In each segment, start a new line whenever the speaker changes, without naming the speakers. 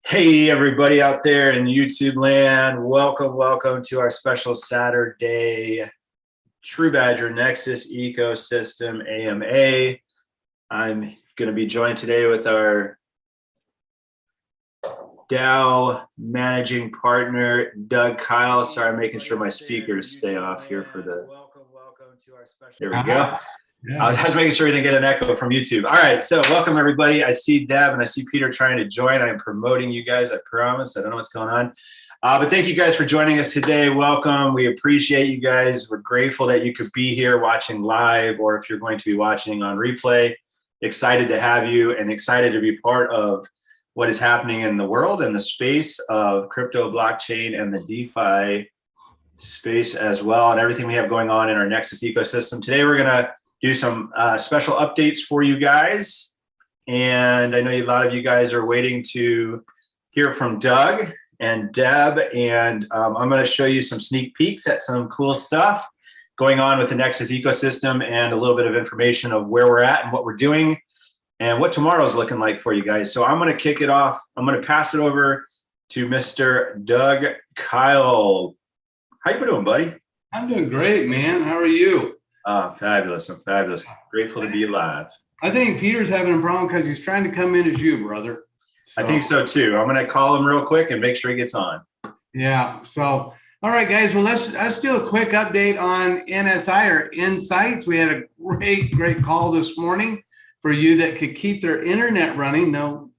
Hey, everybody out there in YouTube land. Welcome to our special Saturday TruBadger Nexus ecosystem AMA. I'm going to be joined today with our DAO managing partner, Doug Kyle. Sorry, I'm making sure my speakers stay off here for the. Welcome to our special. There we go. Yeah. I was making sure we didn't get an echo from YouTube. All right, so welcome everybody. I see Deb and I see Peter trying to join. I'm promoting you guys, I promise. I don't know what's going on. But thank you guys for joining us today. Welcome. We appreciate you guys. We're grateful that you could be here watching live, or if you're going to be watching on replay. Excited to have you and excited to be part of what is happening in the world and the space of crypto, blockchain, and the DeFi space as well, and everything we have going on in our Nexus ecosystem. Today, we're going to do some special updates for you guys. And I know a lot of you guys are waiting to hear from Doug and Deb. And I'm going to show you some sneak peeks at some cool stuff going on with the Nexus ecosystem and a little bit of information of where we're at and what we're doing and what tomorrow's looking like for you guys. So I'm going to kick it off. I'm going to pass it over to Mr. Doug Kyle. How you doing, buddy?
I'm doing great, man. How are you?
Fabulous. I'm fabulous. Grateful to be alive.
I think Peter's having a problem because he's trying to come in as you, brother.
So, I think so too. I'm going to call him real quick and make sure he gets on.
Yeah. So, all right, guys. Well, let's do a quick update on NSI or Insights. We had a great call this morning for you that could keep their internet running. No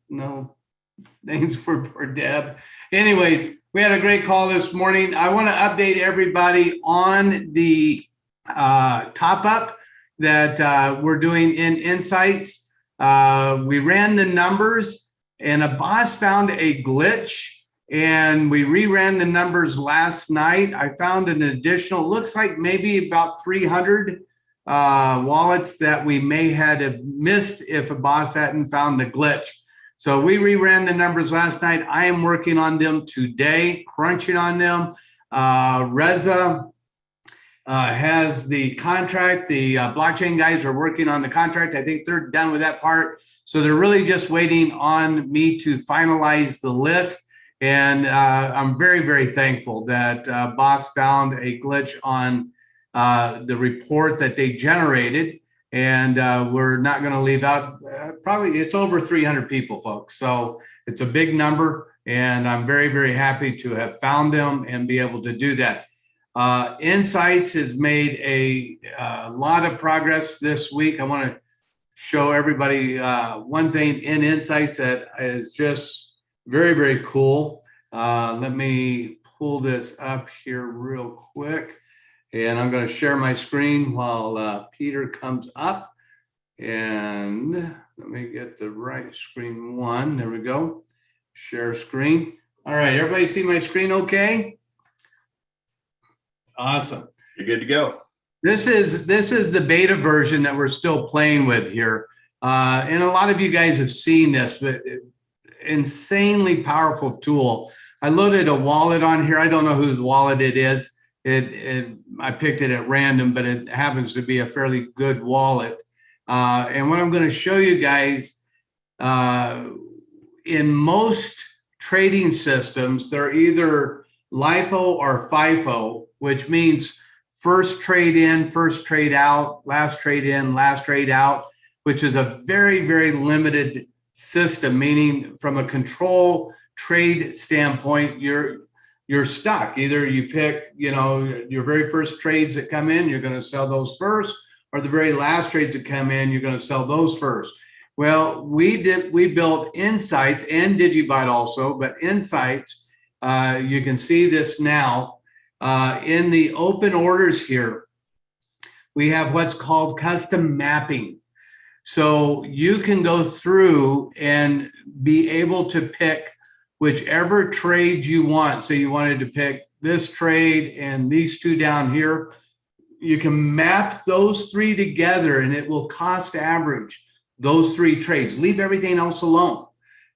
names for Deb. Anyways, we had a great call this morning. I want to update everybody on the top up that we're doing in Insights. We ran the numbers and a boss found a glitch and we reran the numbers last night. I found an additional, looks like maybe about 300 wallets that we may have missed if a boss hadn't found the glitch. So we reran the numbers last night. I am working on them today, crunching on them. Reza has the contract. The blockchain guys are working on the contract. I think they're done with that part. So they're really just waiting on me to finalize the list. And I'm very thankful that Boss found a glitch on the report that they generated. And we're not going to leave out, probably it's over 300 people, folks. So it's a big number. And I'm very happy to have found them and be able to do that. Insights has made a lot of progress this week. I want to show everybody one thing in Insights that is just very cool. Let me pull this up here real quick. And I'm going to share my screen while Peter comes up. And let me get the right screen one. There we go. Share screen. All right, everybody see my screen okay? Awesome.
You're good to go.
This is the beta version that we're still playing with here. And a lot of you guys have seen this, but insanely powerful tool. I loaded a wallet on here. I don't know whose wallet it is. I picked it at random, but it happens to be a fairly good wallet. And what I'm going to show you guys, in most trading systems, they're either LIFO or FIFO, which means first trade in, first trade out, last trade in, last trade out, which is a very limited system, meaning from a control trade standpoint, you're stuck. Either you pick, your very first trades that come in, you're going to sell those first, or the very last trades that come in, you're going to sell those first. Well, we built Insights and Digibot also, but Insights, you can see this now in the open orders here. We have what's called custom mapping. So you can go through and be able to pick whichever trade you want. So you wanted to pick this trade and these two down here. You can map those three together and it will cost average those three trades. Leave everything else alone.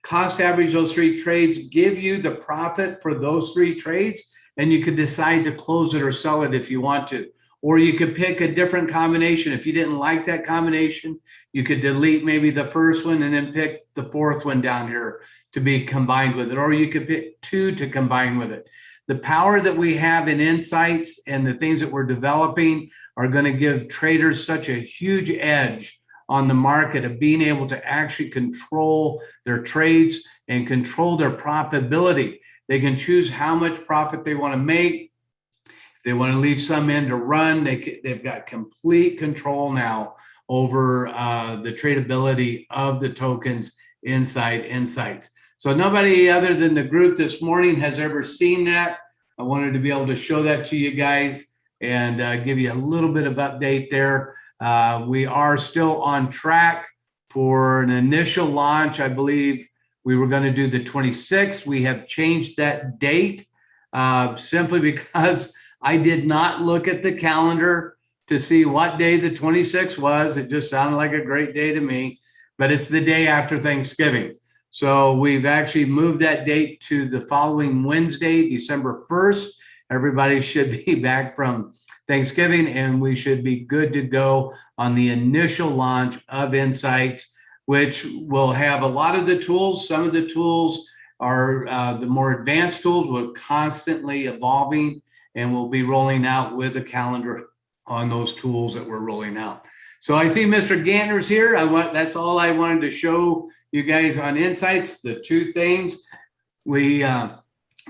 Cost average those three trades, give you the profit for those three trades, and you could decide to close it or sell it if you want to. Or you could pick a different combination. If you didn't like that combination, you could delete maybe the first one and then pick the fourth one down here. to be combined with it, or you could pick 2 to combine with it. The power that we have in insights and the things that we're developing are going to give traders such a huge edge on the market of being able to actually control their trades and control their profitability. They can choose how much profit they want to make. If they want to leave some in to run, they've got complete control now over the tradability of the tokens inside Insights. So nobody other than the group this morning has ever seen that. I wanted to be able to show that to you guys and give you a little bit of update there. We are still on track for an initial launch. I believe we were going to do the 26th. We have changed that date simply because I did not look at the calendar to see what day the 26th was. It just sounded like a great day to me, but it's the day after Thanksgiving. So we've actually moved that date to the following Wednesday, December 1st. Everybody should be back from Thanksgiving, and we should be good to go on the initial launch of Insights, which will have a lot of the tools. Some of the tools are the more advanced tools. We're constantly evolving, and we'll be rolling out with a calendar on those tools that we're rolling out. So I see Mr. Gantner's here. That's all I wanted to show you guys on Insights. The 2 things, we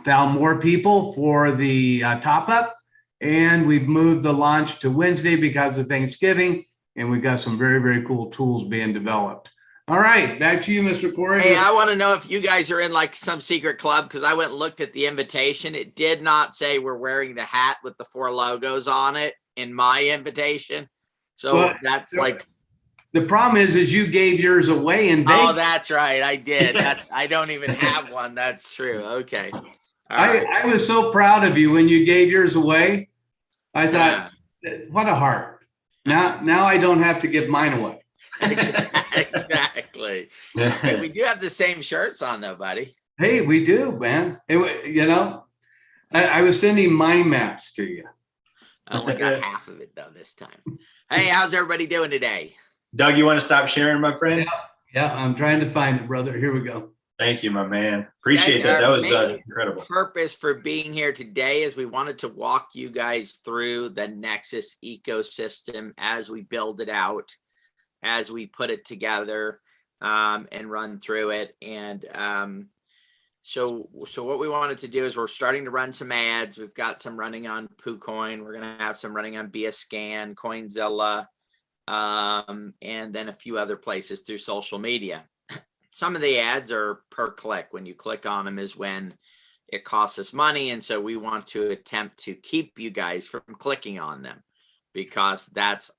found more people for the top up, and we've moved the launch to Wednesday because of Thanksgiving, and we've got some very, very cool tools being developed. All right, back to you, Mr. Corey.
Hey, I want to know if you guys are in like some secret club, because I went and looked at the invitation. It did not say we're wearing the hat with the 4 logos on it in my invitation. So well, that's like...
The problem is you gave yours away in Vegas.
Oh, that's right. I did. I don't even have one. That's true. Okay.
I was so proud of you when you gave yours away. I thought, what a heart. Now I don't have to give mine away.
Exactly. Hey, we do have the same shirts on though, buddy.
Hey, we do, man. I was sending mind maps to you.
I only got half of it though this time. Hey, how's everybody doing today?
Doug, you want to stop sharing, my friend?
Yeah, I'm trying to find it, brother. Here we go.
Thank you, my man. Appreciate that. That was incredible.
Purpose for being here today is we wanted to walk you guys through the Nexus ecosystem as we build it out, as we put it together and run through it. And so what we wanted to do is we're starting to run some ads. We've got some running on PooCoin. We're going to have some running on BScan, Coinzilla, and then a few other places through social media. Some of the ads are per click. When you click on them is when it costs us money. And so we want to attempt to keep you guys from clicking on them, because that's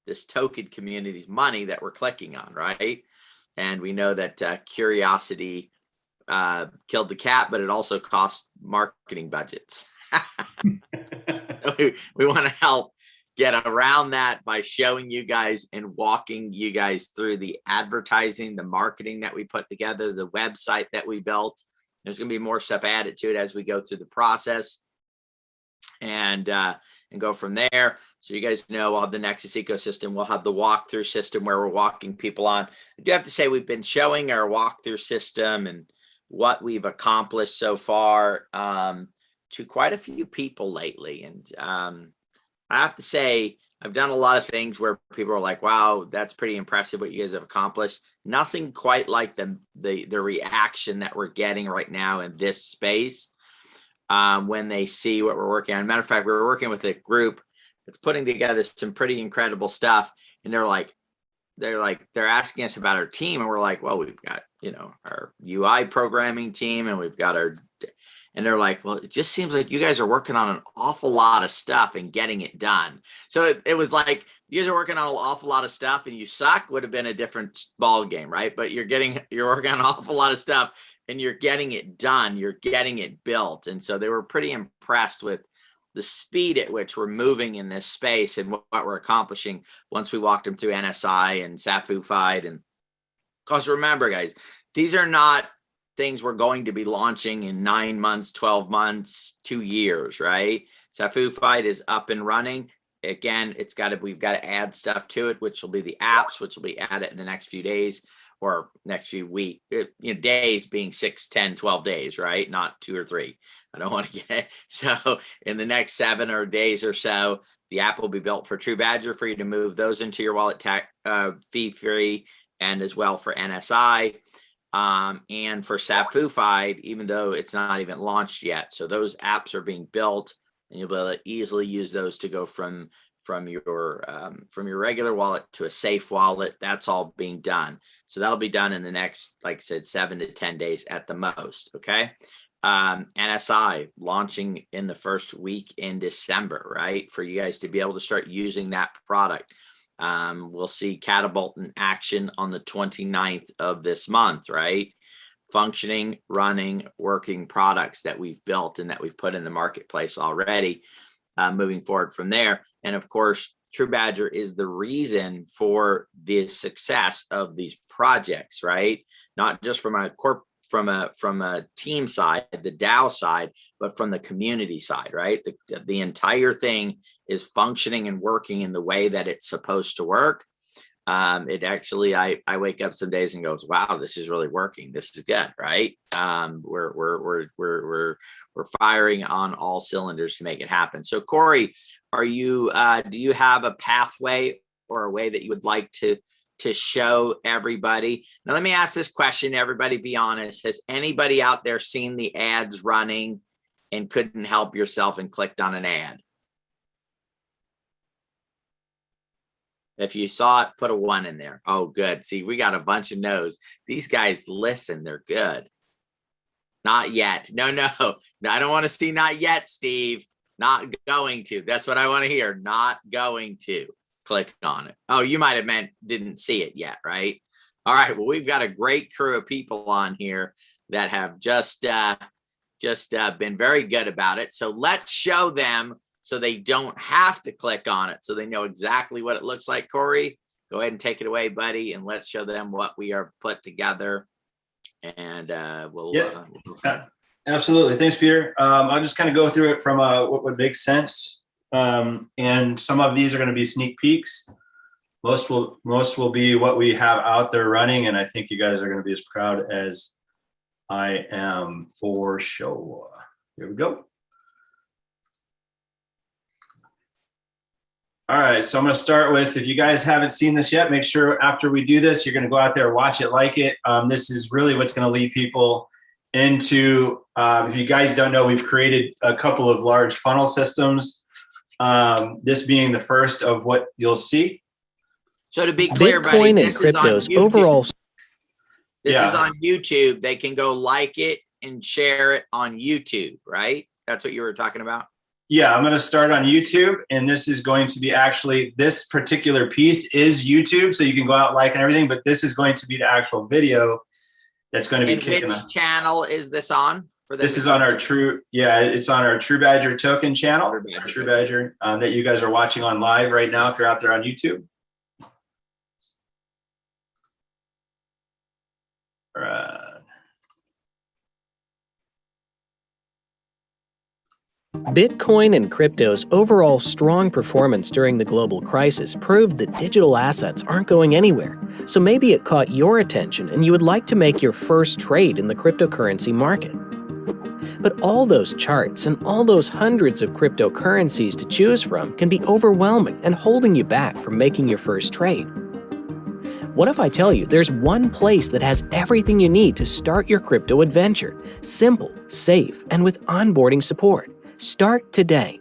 this token community's money that we're clicking on, right? And we know that curiosity killed the cat, but it also cost marketing budgets. we want to help get around that by showing you guys and walking you guys through the advertising, the marketing that we put together, the website that we built. There's going to be more stuff added to it as we go through the process and go from there. So you guys know we'll have the Nexus ecosystem. We'll have the walkthrough system where we're walking people on. I do have to say we've been showing our walkthrough system and what we've accomplished so far to quite a few people lately. And I have to say, I've done a lot of things where people are like, wow, that's pretty impressive what you guys have accomplished. Nothing quite like the reaction that we're getting right now in this space when they see what we're working on. Matter of fact, we were working with a group that's putting together some pretty incredible stuff. And they're asking us about our team. And we're like, well, we've got, our UI programming team, and we've got and they're like, well, it just seems like you guys are working on an awful lot of stuff and getting it done. So it was like, you guys are working on an awful lot of stuff and you suck would have been a different ball game, right? But you're working on an awful lot of stuff and you're getting it done. You're getting it built. And so they were pretty impressed with the speed at which we're moving in this space and what we're accomplishing once we walked them through NSI and SafuFide. And because remember, guys, these are not things we're going to be launching in 9 months, 12 months, 2 years, right? SafuFide is up and running. Again, we've got to add stuff to it, which will be the apps, which will be added in the next few days. or next few week, days being 6, 10, 12 days, right? Not 2 or 3. I don't want to get so in the next 7 days or so, the app will be built for TruBadger for you to move those into your wallet fee free, and as well for NSI and for SafuFide, even though it's not even launched yet. So those apps are being built, and you'll be able to easily use those to go from your regular wallet to a safe wallet. That's all being done. So that'll be done in the next, like I said, 7 to 10 days at the most. Okay. NSI launching in the first week in December, right? For you guys to be able to start using that product. We'll see Catapult in action on the 29th of this month, right? Functioning, running, working products that we've built and that we've put in the marketplace already, moving forward from there. And of course, TruBadger is the reason for the success of these projects, right? Not just from a team side, the DAO side, but from the community side, right? The entire thing is functioning and working in the way that it's supposed to work. It actually, I wake up some days and goes, wow, this is really working. This is good, right? We're firing on all cylinders to make it happen. So Corey, do you have a pathway or a way that you would like to show everybody? Now, let me ask this question. Everybody be honest. Has anybody out there seen the ads running and couldn't help yourself and clicked on an ad? If you saw it, put a 1 in there. Oh, good. See, we got a bunch of no's. These guys listen. They're good. Not yet. No. I don't want to see not yet, Steve. Not going to. That's what I want to hear. Not going to. Click on it. Oh, you might have meant didn't see it yet, right? All right. Well, we've got a great crew of people on here that have just been very good about it. So let's show them so they don't have to click on it, so they know exactly what it looks like. Corey, go ahead and take it away, buddy, and let's show them what we are put together. And we'll
absolutely. Thanks, Peter. I'll just kind of go through it from what would make sense. And some of these are going to be sneak peeks. Most will be what we have out there running, and I think you guys are going to be as proud as I am for sure. Here we go. All right, so I'm going to start with, if you guys haven't seen this yet, make sure after we do this, you're going to go out there, watch it, like it. This is really what's going to lead people into, if you guys don't know, we've created a couple of large funnel systems, this being the first of what you'll see.
So to be clear,
Bitcoin
buddy,
and cryptos overall.
This is on YouTube. They can go like it and share it on YouTube, right? That's what you were talking about?
Yeah, I'm going to start on YouTube, and this is going to be actually, this particular piece is YouTube, so you can go out, like, and everything, but this is going to be the actual video that's going to be kicking off.
Which channel is this on?
This is on our it's on our TruBadger token channel, TruBadger, that you guys are watching on live right now if you're out there on YouTube. All right.
Bitcoin and crypto's overall strong performance during the global crisis proved that digital assets aren't going anywhere. So maybe it caught your attention and you would like to make your first trade in the cryptocurrency market. But all those charts and all those hundreds of cryptocurrencies to choose from can be overwhelming and holding you back from making your first trade. What if I tell you there's one place that has everything you need to start your crypto adventure? Simple, safe, and with onboarding support. Start today.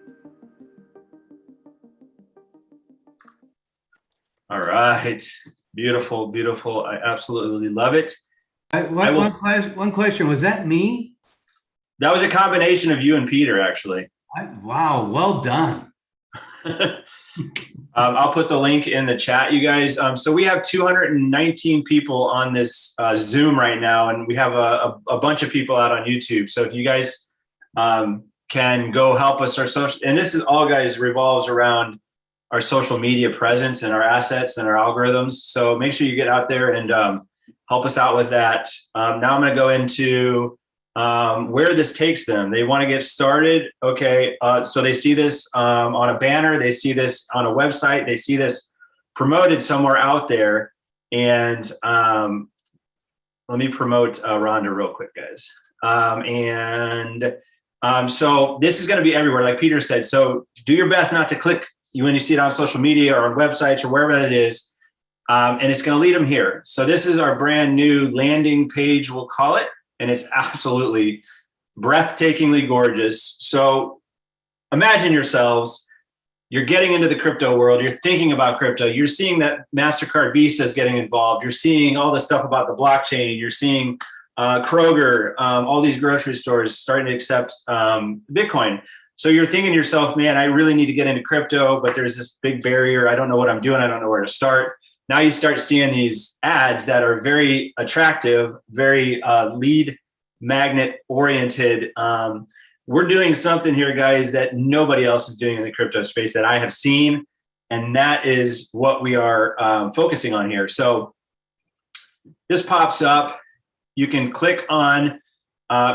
All right. Beautiful, beautiful. I absolutely love it.
One question. Was that me?
That was a combination of you and Peter, actually.
Wow. Well done.
I'll put the link in the chat, you guys. So we have 219 people on this Zoom right now, and we have a bunch of people out on YouTube. So if you guys can go help us, our social, and this is all, guys, revolves around our social media presence and our assets and our algorithms. So make sure you get out there and help us out with that. Now I'm going to go into where this takes them. They want to get started. Okay. So they see this on a banner. They see this on a website. They see this promoted somewhere out there. And let me promote Rhonda real quick, guys. So this is going to be everywhere, like Peter said. So do your best not to click when you see it on social media or on websites or wherever that is. And it's going to lead them here. So this is our brand new landing page, we'll call it. And it's absolutely breathtakingly gorgeous. So imagine yourselves, you're getting into the crypto world. You're thinking about crypto. You're seeing that MasterCard Visa is getting involved. You're seeing all the stuff about the blockchain. You're seeing Kroger, all these grocery stores starting to accept Bitcoin. So you're thinking to yourself, man, I really need to get into crypto, but there's this big barrier. I don't know what I'm doing. I don't know where to start. Now you start seeing these ads that are very attractive, very lead magnet oriented. We're doing something here, guys, that nobody else is doing in the crypto space that I have seen. And that is what we are focusing on here. So this pops up. You can click on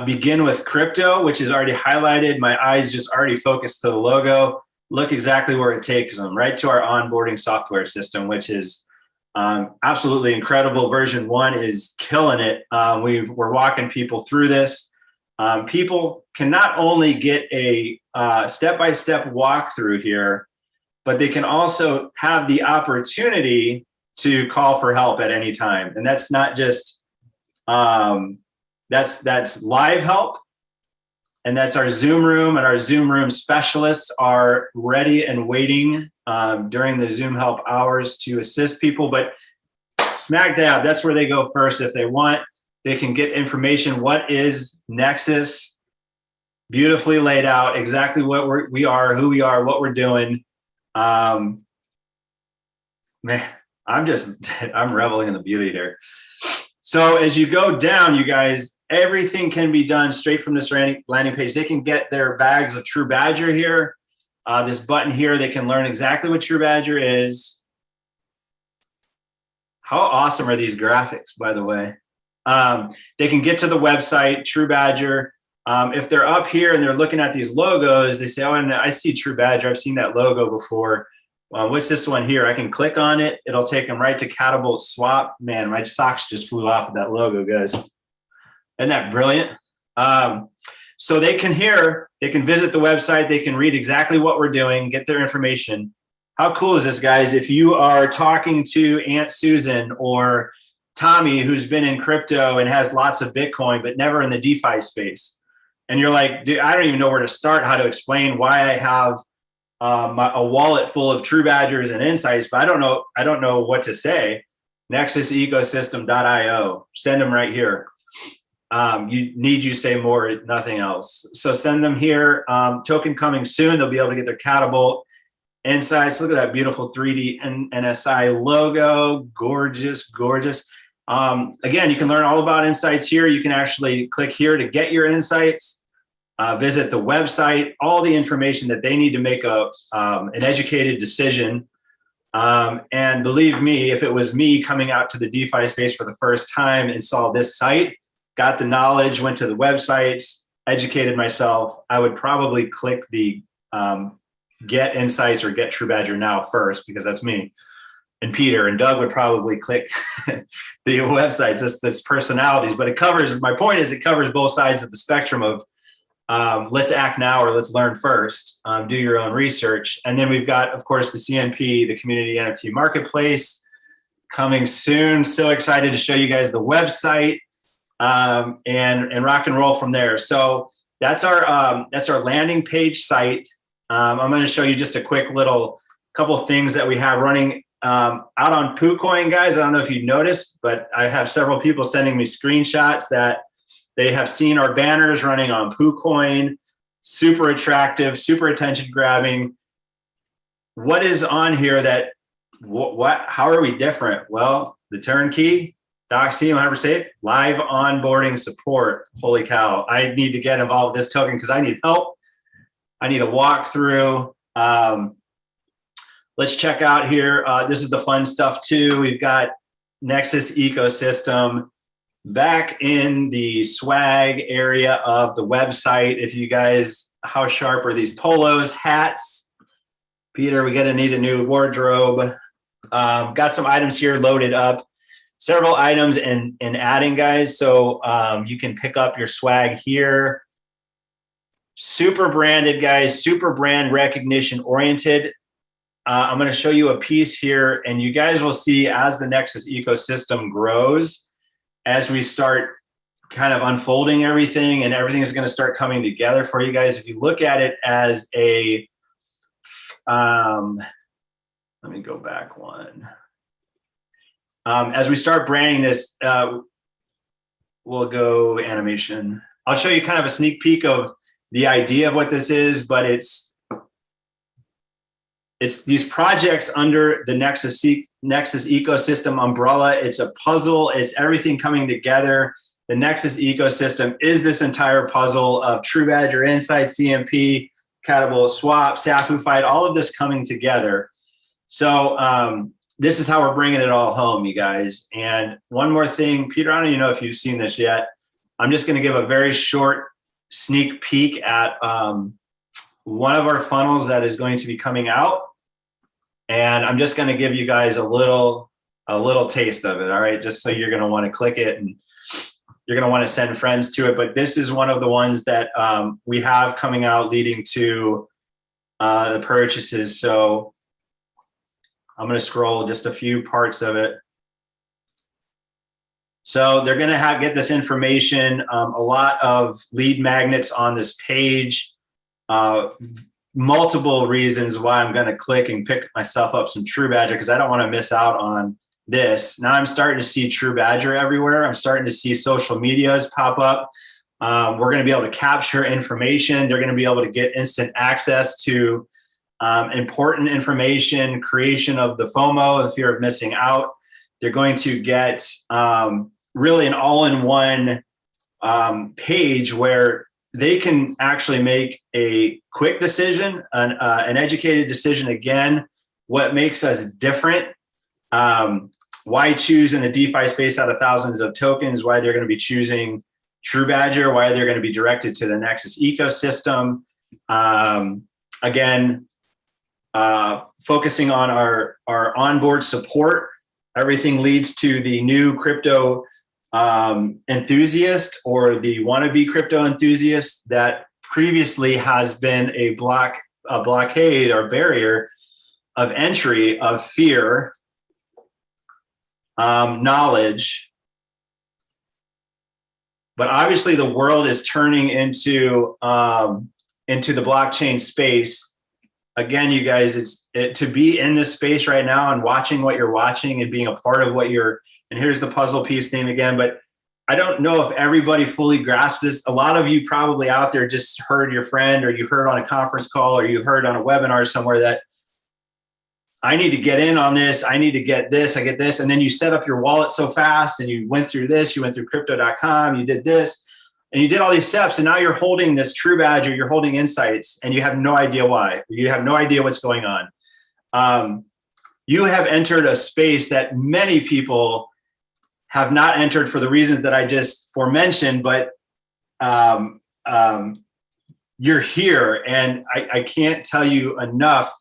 begin with crypto, which is already highlighted. My eyes just already focused to the logo. Look exactly where it takes them, right to our onboarding software system, which is absolutely incredible. Version 1 is killing it. We're walking people through this. People can not only get a step-by-step walkthrough here, but they can also have the opportunity to call for help at any time. And that's not just, that's live help. And that's our Zoom room, and our Zoom room specialists are ready and waiting during the Zoom help hours to assist people. But smack dab, that's where they go first if they want. They can get information. What is Nexus? Beautifully laid out, exactly what we are, who we are, what we're doing. Man, I'm reveling in the beauty here. So as you go down, you guys, everything can be done straight from this landing page. They can get their bags of TruBadger here. This button here, they can learn exactly what TruBadger is. How awesome are these graphics, by the way? They can get to the website, TruBadger. If they're up here and they're looking at these logos, they say, oh, and I see TruBadger. I've seen that logo before. What's this one here? I can click on it. It'll take them right to Catapult Swap. Man, my socks just flew off of that logo, guys. Isn't that brilliant? So they can visit the website. They can read exactly what we're doing, get their information. How cool is this, guys? If you are talking to Aunt Susan or Tommy, who's been in crypto and has lots of Bitcoin, but never in the DeFi space, and you're like, dude, I don't even know where to start, how to explain why I have a wallet full of TruBadgers and insights, but I don't know what to say. NexusEcosystem.io. Send them right here. You say more, nothing else. So send them here. Token coming soon. They'll be able to get their Catapult insights. Look at that beautiful 3D NSI logo. Gorgeous, gorgeous. Again, you can learn all about insights here. You can actually click here to get your insights. Visit the website, all the information that they need to make an educated decision. And believe me, if it was me coming out to the DeFi space for the first time and saw this site, got the knowledge, went to the websites, educated myself, I would probably click the get insights or get TruBadger now first, because that's me. And Peter and Doug would probably click the websites, this personalities, but my point is it covers both sides of the spectrum of let's act now or let's learn first, do your own research. And then we've got, of course, the CNP, the Community NFT Marketplace, coming soon. So excited to show you guys the website and rock and roll from there. So that's our landing page site. I'm going to show you just a quick little couple of things that we have running out on PooCoin, guys. I don't know if you noticed, but I have several people sending me screenshots that they have seen our banners running on PooCoin. Super attractive, super attention grabbing. What is on here that, how are we different? Well, the turnkey, Docs team, 100%, live onboarding support. Holy cow. I need to get involved with this token because I need help. I need a walkthrough. Let's check out here. This is the fun stuff too. We've got Nexus ecosystem back in the swag area of the website. If you guys, how sharp are these polos, hats? Peter, we're gonna need a new wardrobe. Got some items here loaded up. several items in adding, guys. So you can pick up your swag here. Super branded, guys, super brand recognition oriented. I'm going to show you a piece here, and you guys will see as the Nexus ecosystem grows, as we start kind of unfolding everything, and everything is going to start coming together for you guys. If you look at it as a, let me go back one. As we start branding this, we'll go animation. I'll show you kind of a sneak peek of the idea of what this is, but it's these projects under the Nexus ecosystem umbrella. It's a puzzle. It's everything coming together. The Nexus ecosystem is this entire puzzle of TruBadger, Insight, CMP, Catable, Swap, SafuFide, all of this coming together. So this is how we're bringing it all home, you guys. And one more thing, Peter, I don't even know if you've seen this yet. I'm just going to give a very short sneak peek at one of our funnels that is going to be coming out. And I'm just going to give you guys a little taste of it. All right. Just so you're going to want to click it and you're going to want to send friends to it. But this is one of the ones that we have coming out leading to the purchases. So I'm going to scroll just a few parts of it. So they're going to get this information, a lot of lead magnets on this page, multiple reasons why I'm going to click and pick myself up some TruBadger, because I don't want to miss out on this. Now I'm starting to see TruBadger everywhere. I'm starting to see social medias pop up. We're going to be able to capture information. They're going to be able to get instant access to important information, creation of the FOMO, the fear of missing out. They're going to get really an all-in-one page where they can actually make a quick decision, an educated decision. Again, what makes us different, why choose in the DeFi space out of thousands of tokens, why they're going to be choosing TruBadger, why they're going to be directed to the Nexus ecosystem. Again, focusing on our onboard support. Everything leads to the new crypto enthusiast or the wannabe crypto enthusiast that previously has been a blockade or barrier of entry of fear, knowledge. But obviously the world is turning into the blockchain space. Again, you guys, to be in this space right now and watching what you're watching and being a part of what you're, and here's the puzzle piece theme again, but I don't know if everybody fully grasped this. A lot of you probably out there just heard your friend, or you heard on a conference call, or you heard on a webinar somewhere that I need to get in on this. I need to get this. I get this. And then you set up your wallet so fast and you went through this, you went through crypto.com, you did this, and you did all these steps. And now you're holding this TruBadger, you're holding Insights, and you have no idea why. You have no idea what's going on. You have entered a space that many people have not entered for the reasons that I just forementioned, but you're here. And I can't tell you enough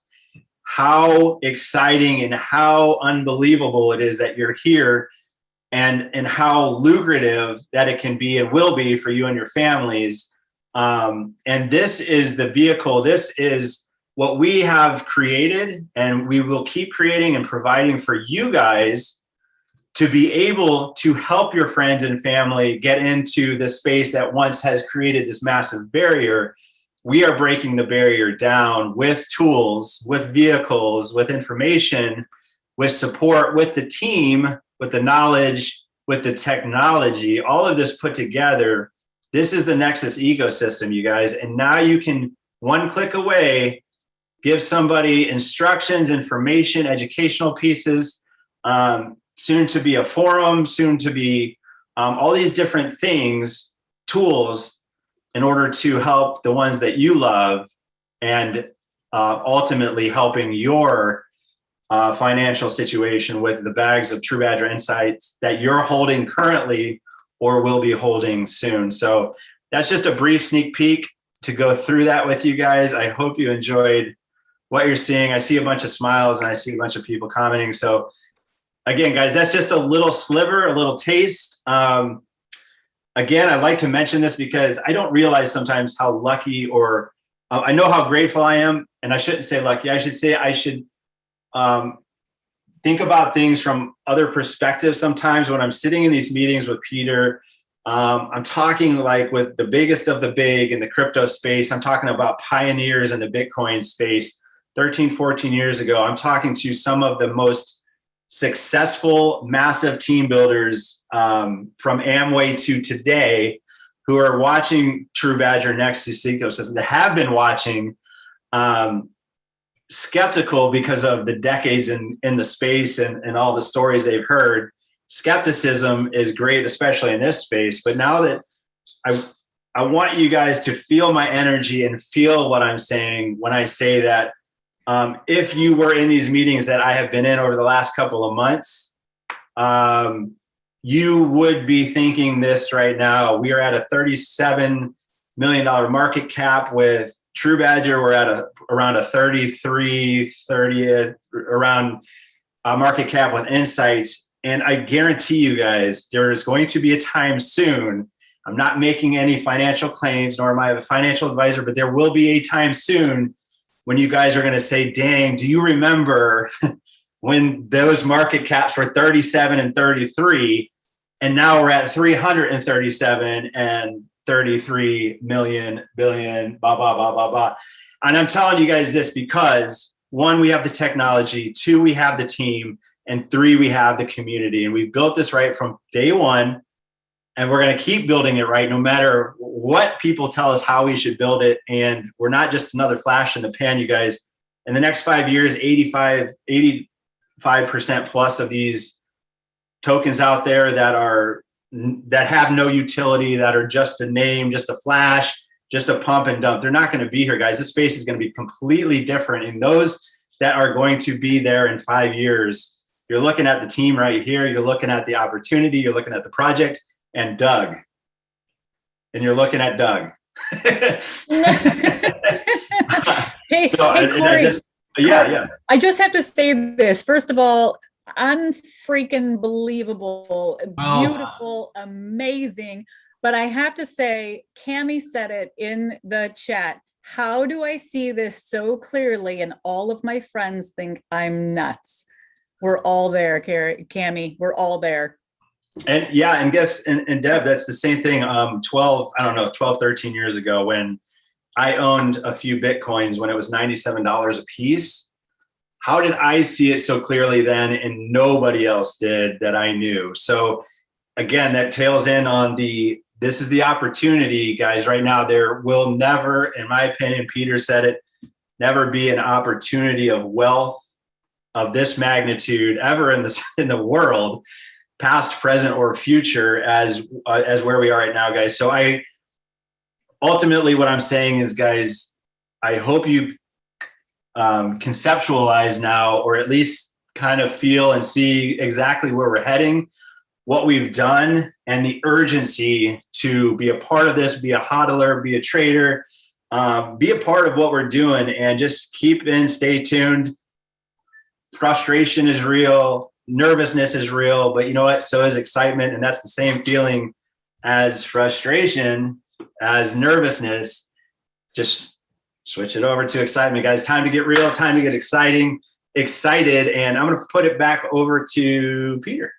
how exciting and how unbelievable it is that you're here, and how lucrative that it can be and will be for you and your families. And this is the vehicle. This is what we have created, and we will keep creating and providing for you guys to be able to help your friends and family get into the space that once has created this massive barrier. We are breaking the barrier down with tools, with vehicles, with information, with support, with the team, with the knowledge, with the technology, all of this put together. This is the Nexus ecosystem, you guys. And now you can, one click away, give somebody instructions, information, educational pieces, soon to be a forum, soon to be all these different things, tools, in order to help the ones that you love, and ultimately helping your financial situation with the bags of TruBadger Insights that you're holding currently or will be holding soon. So that's just a brief sneak peek to go through that with you guys. I hope you enjoyed what you're seeing. I see a bunch of smiles and I see a bunch of people commenting. So again, guys, that's just a little sliver, a little taste. Again, I'd like to mention this because I don't realize sometimes how lucky, or I know how grateful I am, and I shouldn't say lucky. I should say I should think about things from other perspectives. Sometimes when I'm sitting in these meetings with Peter, I'm talking like with the biggest of the big in the crypto space. I'm talking about pioneers in the Bitcoin space 13, 14 years ago. I'm talking to some of the most successful, massive team builders from Amway to today who are watching TruBadger Nexus ecosystem, that have been watching, skeptical because of the decades in the space and all the stories they've heard. Skepticism is great, especially in this space. But now that I want you guys to feel my energy and feel what I'm saying when I say that if you were in these meetings that I have been in over the last couple of months, you would be thinking this right now. We are at a $37 million market cap with TruBadger. We're at around a 33, 30, around market cap with Insights. And I guarantee you guys, there is going to be a time soon. I'm not making any financial claims, nor am I a financial advisor, but there will be a time soon when you guys are going to say, dang, do you remember when those market caps were 37 and 33, and now we're at 337 and 33 million, billion, blah, blah, blah, blah, blah. And I'm telling you guys this because 1, we have the technology, 2, we have the team, and 3, we have the community. And we built this right from day one, and we're going to keep building it right no matter what people tell us how we should build it. And we're not just another flash in the pan, you guys. In the next 5 years, 85% plus of these tokens out there that have no utility, that are just a name, just a flash, just a pump and dump, they're not going to be here, guys. This space is going to be completely different. And those that are going to be there in 5 years, you're looking at the team right here. You're looking at the opportunity. You're looking at the project and Doug. And you're looking at Doug.
Hey,
So,
hey, Corey,
yeah.
I just have to say this. First of all, unfreaking believable, beautiful, amazing. But I have to say, Cammie said it in the chat. How do I see this so clearly? And all of my friends think I'm nuts. We're all there, Cammie. We're all there.
And yeah, and guess, and Deb, that's the same thing. 12, 13 years ago when I owned a few Bitcoins when it was $97 a piece. How did I see it so clearly then and nobody else did that I knew? So again, that tails in on this is the opportunity, guys. Right now, there will never, in my opinion, Peter said it, never be an opportunity of wealth of this magnitude ever in the world, past, present, or future as where we are right now, guys. So ultimately what I'm saying is, guys, I hope you conceptualize now, or at least kind of feel and see exactly where we're heading, what we've done, and the urgency to be a part of this, be a hodler, be a trader, be a part of what we're doing, and just stay tuned. Frustration is real. Nervousness is real, but you know what? So is excitement. And that's the same feeling as frustration, as nervousness. Just switch it over to excitement, guys. Time to get real, time to get excited. And I'm going to put it back over to Peter.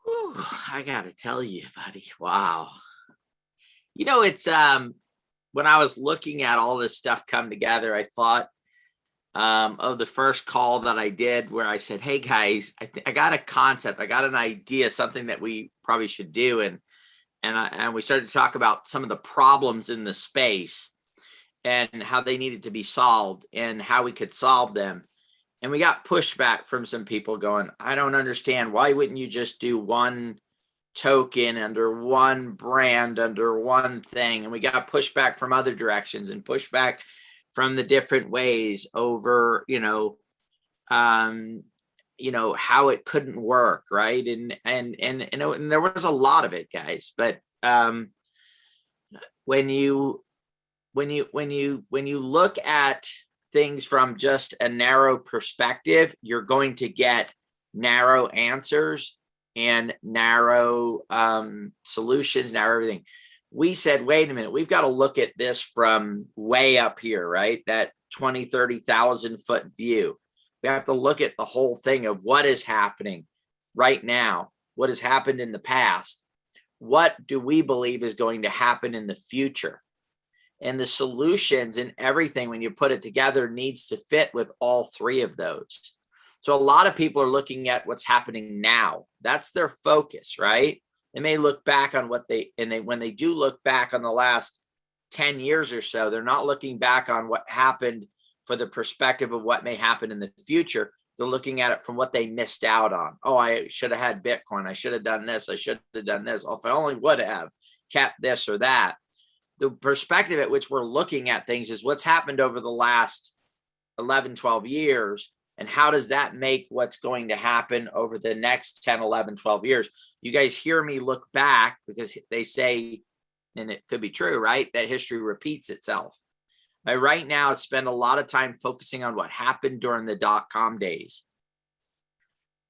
Whew, I got to tell you, buddy. Wow. You know, it's when I was looking at all this stuff come together, I thought of the first call that I did where I said, hey guys, I got a concept, I got an idea, something that we probably should do. And we started to talk about some of the problems in the space and how they needed to be solved and how we could solve them. And we got pushback from some people going, I don't understand. Why wouldn't you just do one token under one brand, under one thing? And we got pushback from other directions and pushback from the different ways over, how it couldn't work, right? And there was a lot of it, guys. But when you look at things from just a narrow perspective, you're going to get narrow answers and narrow solutions, narrow everything. We said, wait a minute, we've got to look at this from way up here, right? That 20, 30,000 foot view. We have to look at the whole thing of what is happening right now, what has happened in the past, what do we believe is going to happen in the future? And the solutions and everything, when you put it together, needs to fit with all three of those. So a lot of people are looking at what's happening now. That's their focus, right? They may look back on what when they do look back on the last 10 years or so, they're not looking back on what happened for the perspective of what may happen in the future. They're looking at it from what they missed out on. Oh, I should have had Bitcoin. I should have done this. I should have done this. Oh, if I only would have kept this or that. The perspective at which we're looking at things is what's happened over the last 11, 12 years. And how does that make what's going to happen over the next 10, 11, 12 years? You guys hear me look back because they say, and it could be true, right? That history repeats itself. I right now spend a lot of time focusing on what happened during the .com days.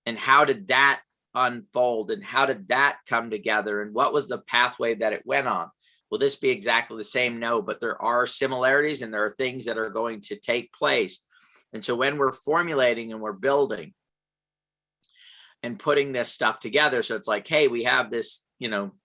And how did that unfold? And how did that come together? And what was the pathway that it went on? Will this be exactly the same? No, but there are similarities and there are things that are going to take place. And so when we're formulating and we're building and putting this stuff together, so it's like, hey, we have this,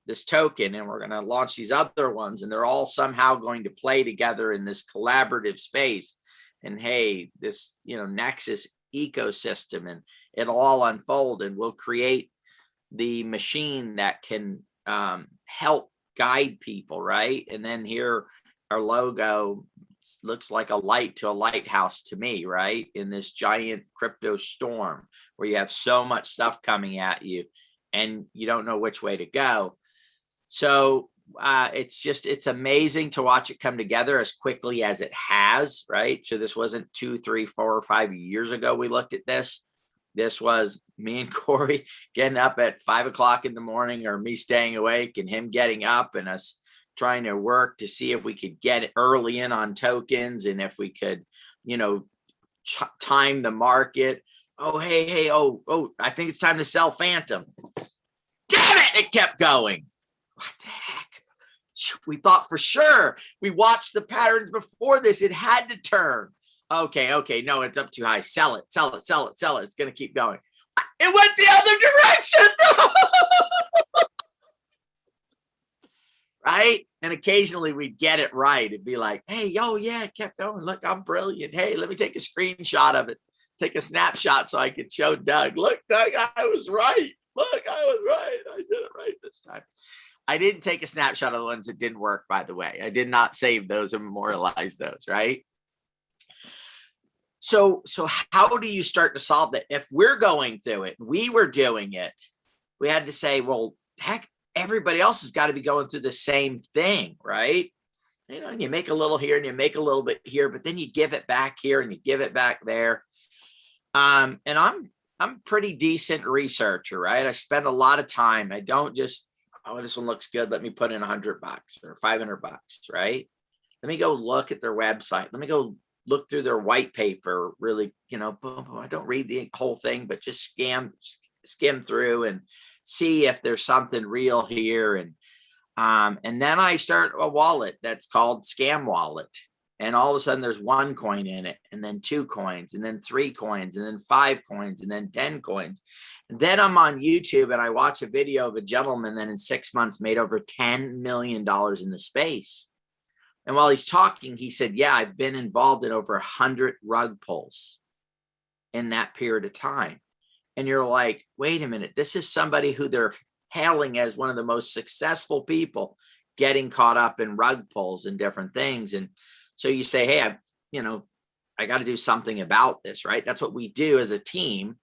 this token and we're going to launch these other ones and they're all somehow going to play together in this collaborative space. And hey, this, Nexus ecosystem, and it'll all unfold and we'll create the machine that can help guide people, right? And then here our logo looks like a light to a lighthouse to me, right? In this giant crypto storm where you have so much stuff coming at you and you don't know which way to go. So it's amazing to watch it come together as quickly as it has, right? So this wasn't 2, 3, 4, or 5 years ago we looked at this. This was me and Corey getting up at 5 o'clock in the morning, or me staying awake and him getting up, and us trying to work to see if we could get early in on tokens and if we could, time the market. Oh, hey, I think it's time to sell Phantom. Damn it, it kept going. What the heck? We thought for sure. We watched the patterns before this. It had to turn. Okay, no, it's up too high. Sell it. It's going to keep going. It went the other direction. Right? And occasionally we'd get it right. It'd be like, hey, yeah, it kept going. Look, I'm brilliant. Hey, let me take a screenshot of it. Take a snapshot so I could show Doug. Look, Doug, I was right. Look, I was right. I did it right this time. I didn't take a snapshot of the ones that didn't work, by the way. I did not save those and memorialize those, right? So how do you start to solve that? If we're going through it, we were doing it, we had to say, well, heck, everybody else has got to be going through the same thing, right? And you make a little here and you make a little bit here, but then you give it back here and you give it back there. And I'm pretty decent researcher, right? I spend a lot of time. I don't just, this one looks good, let me put in $100 or $500, right? Let me go look at their website. Let me go look through their white paper, really, I don't read the whole thing, but just skim through and see if there's something real here. And then I start a wallet that's called Scam Wallet. And all of a sudden there's 1 coin in it, and then 2 coins, and then 3 coins, and then 5 coins, and then 10 coins. And then I'm on YouTube and I watch a video of a gentleman that in 6 months made over $10 million in the space. And while he's talking, he said, yeah, I've been involved in over 100 rug pulls in that period of time. And you're like, wait a minute, this is somebody who they're hailing as one of the most successful people getting caught up in rug pulls and different things. And so you say, hey, I got to do something about this, right? That's what we do as a team.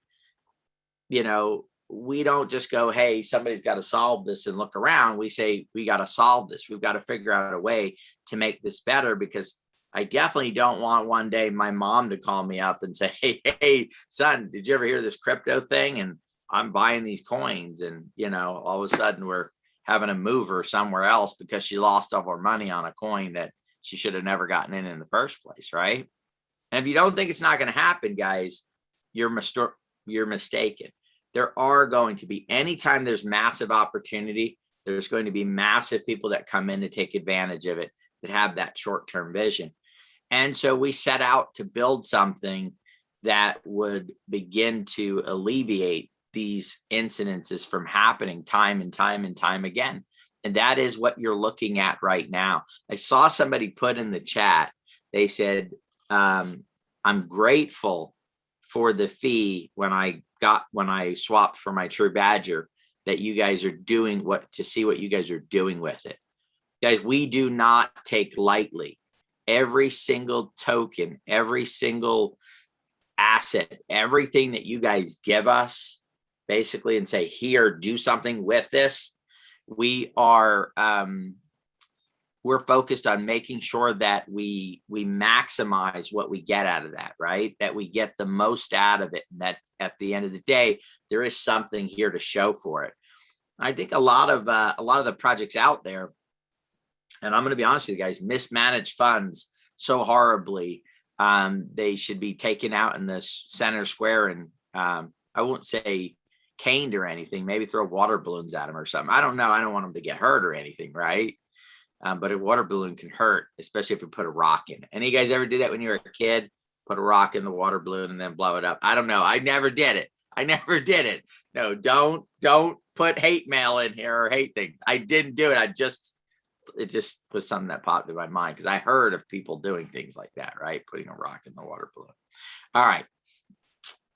We don't just go, hey, somebody's got to solve this and look around. We say, we got to solve this. We've got to figure out a way to make this better, because I definitely don't want one day my mom to call me up and say, hey, son, did you ever hear this crypto thing? And I'm buying these coins. And, all of a sudden we're having to move her somewhere else because she lost all her money on a coin that she should have never gotten in the first place, right? And if you don't think it's not going to happen, guys, you're mistaken. There are going to be, anytime there's massive opportunity, there's going to be massive people that come in to take advantage of it, that have that short-term vision. And so we set out to build something that would begin to alleviate these incidences from happening time and time and time again. And that is what you're looking at right now. I saw somebody put in the chat, they said, I'm grateful for the fee when I swapped for my TruBadger, that you guys are doing to see what you guys are doing with it. Guys, we do not take lightly every single token, every single asset, everything that you guys give us, basically, and say, here, do something with this. We are, we're focused on making sure that we maximize what we get out of that, right? That we get the most out of it. And that at the end of the day, there is something here to show for it. I think a lot of the projects out there, and I'm going to be honest with you guys, mismanage funds so horribly. They should be taken out in the center square and I won't say caned or anything, maybe throw water balloons at them or something. I don't know. I don't want them to get hurt or anything, right? But a water balloon can hurt, especially if you put a rock in it. Any of you guys ever did that when you were a kid? Put a rock in the water balloon and then blow it up? I don't know. I never did it. No, don't put hate mail in here or hate things. I didn't do it. It just was something that popped in my mind because I heard of people doing things like that, right? Putting a rock in the water balloon. All right,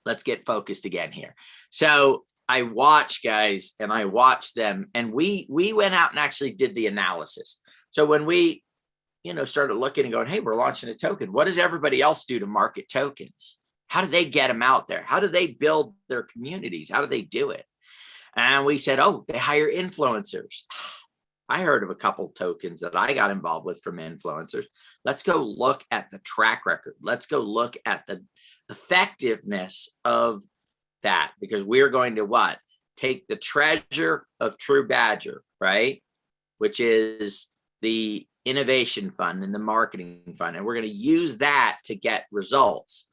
let's get focused again here. So I watch guys, and I watch them, and we went out and actually did the analysis. So when we, started looking and going, hey, we're launching a token. What does everybody else do to market tokens? How do they get them out there? How do they build their communities? How do they do it? And we said, oh, they hire influencers. I heard of a couple tokens that I got involved with from influencers. Let's go look at the track record. Let's go look at the effectiveness of that, because we're going to what? Take the treasure of TruBadger, right? Which is the innovation fund and the marketing fund. And we're going to use that to get results.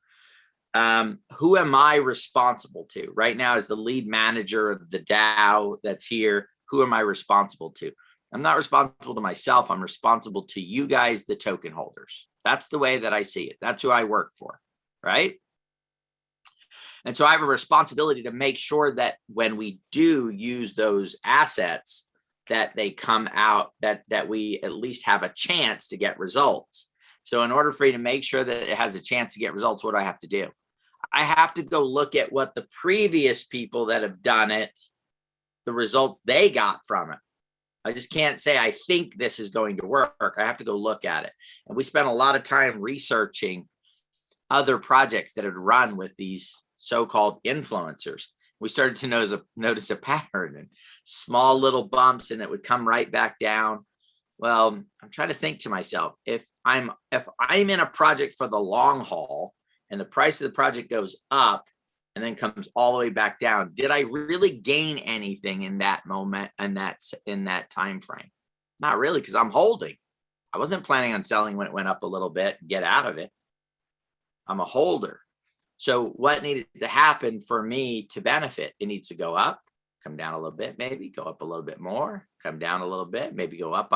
Who am I responsible to? Right now, as the lead manager of the DAO that's here, who am I responsible to? I'm not responsible to myself. I'm responsible to you guys, the token holders. That's the way that I see it. That's who I work for, right? And so I have a responsibility to make sure that when we do use those assets, that they come out, that we at least have a chance to get results. So in order for you to make sure that it has a chance to get results, what do I have to do? I have to go look at what the previous people that have done it, the results they got from it. I just can't say, I think this is going to work. I have to go look at it. And we spent a lot of time researching other projects that had run with these so-called influencers. We started to notice a pattern and small little bumps, and it would come right back down. Well, I'm trying to think to myself, if I'm in a project for the long haul and the price of the project goes up and then comes all the way back down, did I really gain anything in that moment and that's in that time frame? Not really, because I'm holding. I wasn't planning on selling when it went up a little bit and get out of it. I'm a holder. So what needed to happen for me to benefit? It needs to go up, come down a little bit, maybe go up a little bit more, come down a little bit, maybe go up.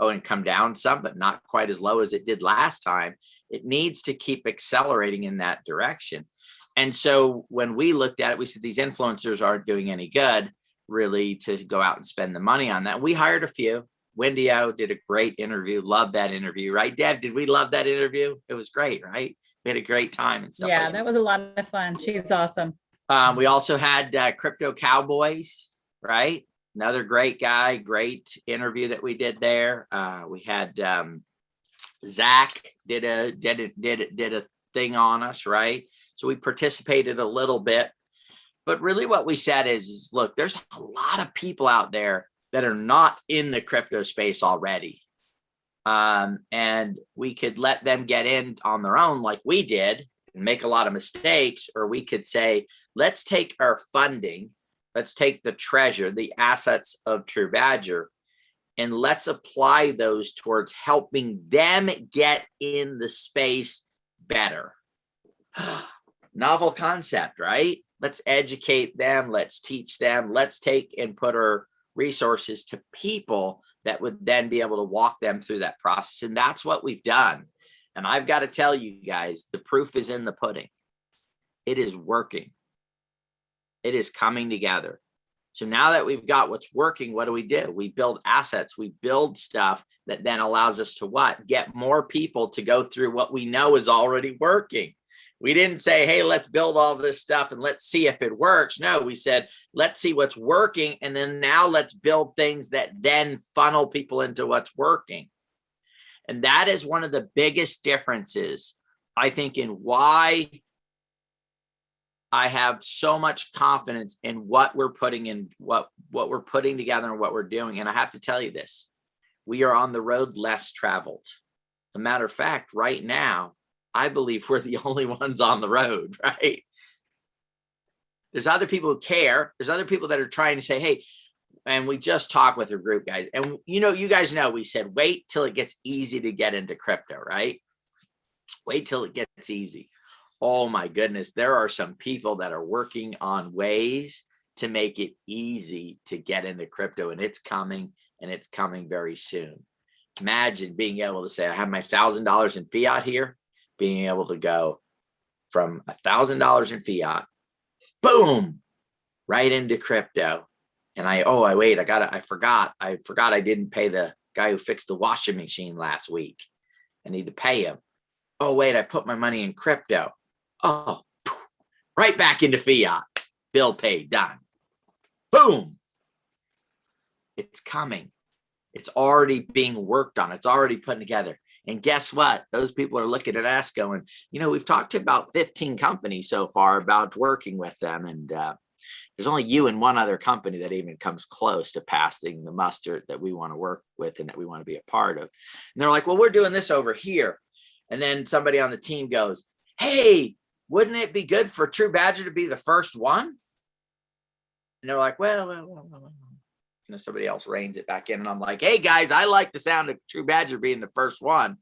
Oh, and come down some, but not quite as low as it did last time. It needs to keep accelerating in that direction. And so when we looked at it, we said these influencers aren't doing any good really to go out and spend the money on that. We hired a few. Wendy-O did a great interview. Love that interview, right, Deb? Did we love that interview? It was great, right? We had a great time and stuff.
Yeah,
like
that was a lot of fun. She's awesome.
We also had Crypto Cowboys, right? Another great guy, great interview that we did there. We had Zach did a thing on us, right? So we participated a little bit, but really what we said is look, there's a lot of people out there that are not in the crypto space already. And we could let them get in on their own like we did and make a lot of mistakes, or we could say, let's take our funding, let's take the treasure, the assets of TruBadger, and let's apply those towards helping them get in the space better. Novel concept, right? Let's educate them. Let's teach them. Let's take and put our resources to people that would then be able to walk them through that process. And that's what we've done. And I've got to tell you guys, the proof is in the pudding. It is working. It is coming together. So now that we've got what's working, what do? We build assets. We build stuff that then allows us to what? Get more people to go through what we know is already working. We didn't say, hey, let's build all this stuff and let's see if it works. No, we said, let's see what's working. And then now let's build things that then funnel people into what's working. And that is one of the biggest differences, I think, in why I have so much confidence in what we're putting in, what we're putting together and what we're doing. And I have to tell you this, we are on the road less traveled. As a matter of fact, right now, I believe we're the only ones on the road, right? There's other people who care. There's other people that are trying to say, hey, and we just talked with a group, guys. And you guys know, we said, wait till it gets easy to get into crypto, right? Wait till it gets easy. Oh my goodness. There are some people that are working on ways to make it easy to get into crypto, and it's coming, and it's coming very soon. Imagine being able to say, I have my $1,000 in fiat here, being able to go from $1,000 in fiat, boom, right into crypto. And I forgot I didn't pay the guy who fixed the washing machine last week. I need to pay him. Oh, wait, I put my money in crypto. Oh, right back into fiat. Bill paid, done. Boom. It's coming. It's already being worked on. It's already put together. And guess what? Those people are looking at us going, we've talked to about 15 companies so far about working with them. And there's only you and one other company that even comes close to passing the muster that we want to work with and that we want to be a part of. And they're like, well, we're doing this over here. And then somebody on the team goes, hey, wouldn't it be good for TruBadger to be the first one? And they're like, well. Somebody else reins it back in. And I'm like, hey, guys, I like the sound of TruBadger being the first one.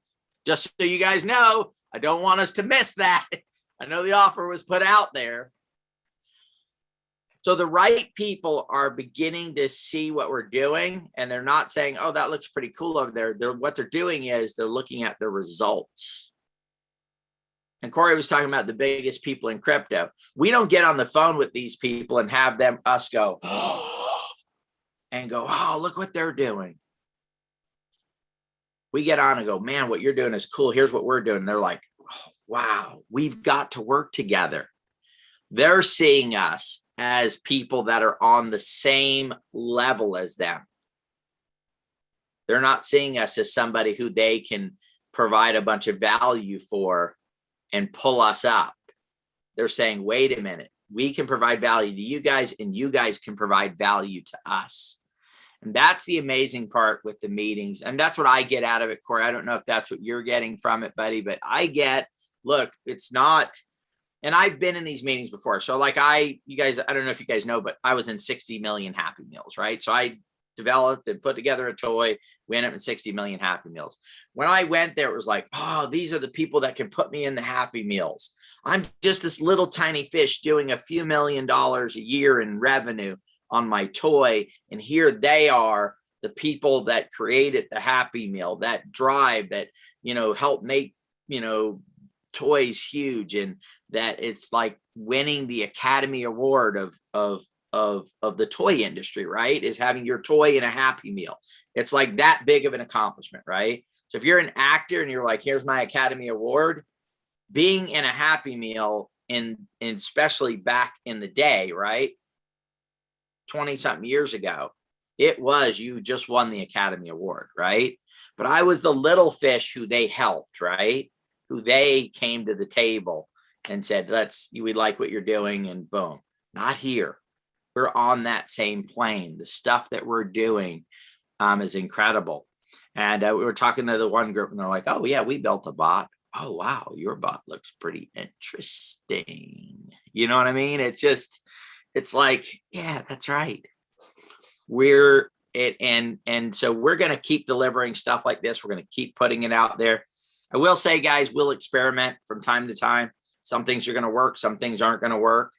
Just so you guys know, I don't want us to miss that. I know the offer was put out there. So the right people are beginning to see what we're doing, and they're not saying, oh, that looks pretty cool over there. What they're doing is they're looking at the results. And Corey was talking about the biggest people in crypto. We don't get on the phone with these people and have us go, and go, oh, look what they're doing. We get on and go, man, what you're doing is cool. Here's what we're doing. And they're like, oh, wow, we've got to work together. They're seeing us as people that are on the same level as them. They're not seeing us as somebody who they can provide a bunch of value for and pull us up. They're saying, wait a minute, we can provide value to you guys, and you guys can provide value to us. And that's the amazing part with the meetings. And that's what I get out of it, Corey. I don't know if that's what you're getting from it, buddy, but look, it's not, and I've been in these meetings before. So like I don't know if you guys know, but I was in 60 million Happy Meals, right? So I developed and put together a toy. We ended up in 60 million Happy Meals. When I went there, it was like, oh, these are the people that can put me in the Happy Meals. I'm just this little tiny fish doing a few $1 million a year in revenue on my toy. And here they are, the people that created the Happy Meal, that drive, that, help make, toys huge. And that it's like winning the Academy Award of the toy industry, right? Is having your toy in a Happy Meal. It's like that big of an accomplishment, right? So if you're an actor and you're like, here's my Academy Award, being in a Happy Meal in especially back in the day, right? 20 something years ago, it was, you just won the Academy Award, right? But I was the little fish who they helped, right? Who they came to the table and said, we like what you're doing, and boom. Not here. We're on that same plane. The stuff that we're doing is incredible. And we were talking to the one group, and they're like, oh yeah, we built a bot. Oh wow, your bot looks pretty interesting. You know what I mean? It's like, yeah, that's right. We're And so we're going to keep delivering stuff like this. We're going to keep putting it out there. I will say, guys, we'll experiment from time to time. Some things are going to work. Some things aren't going to work.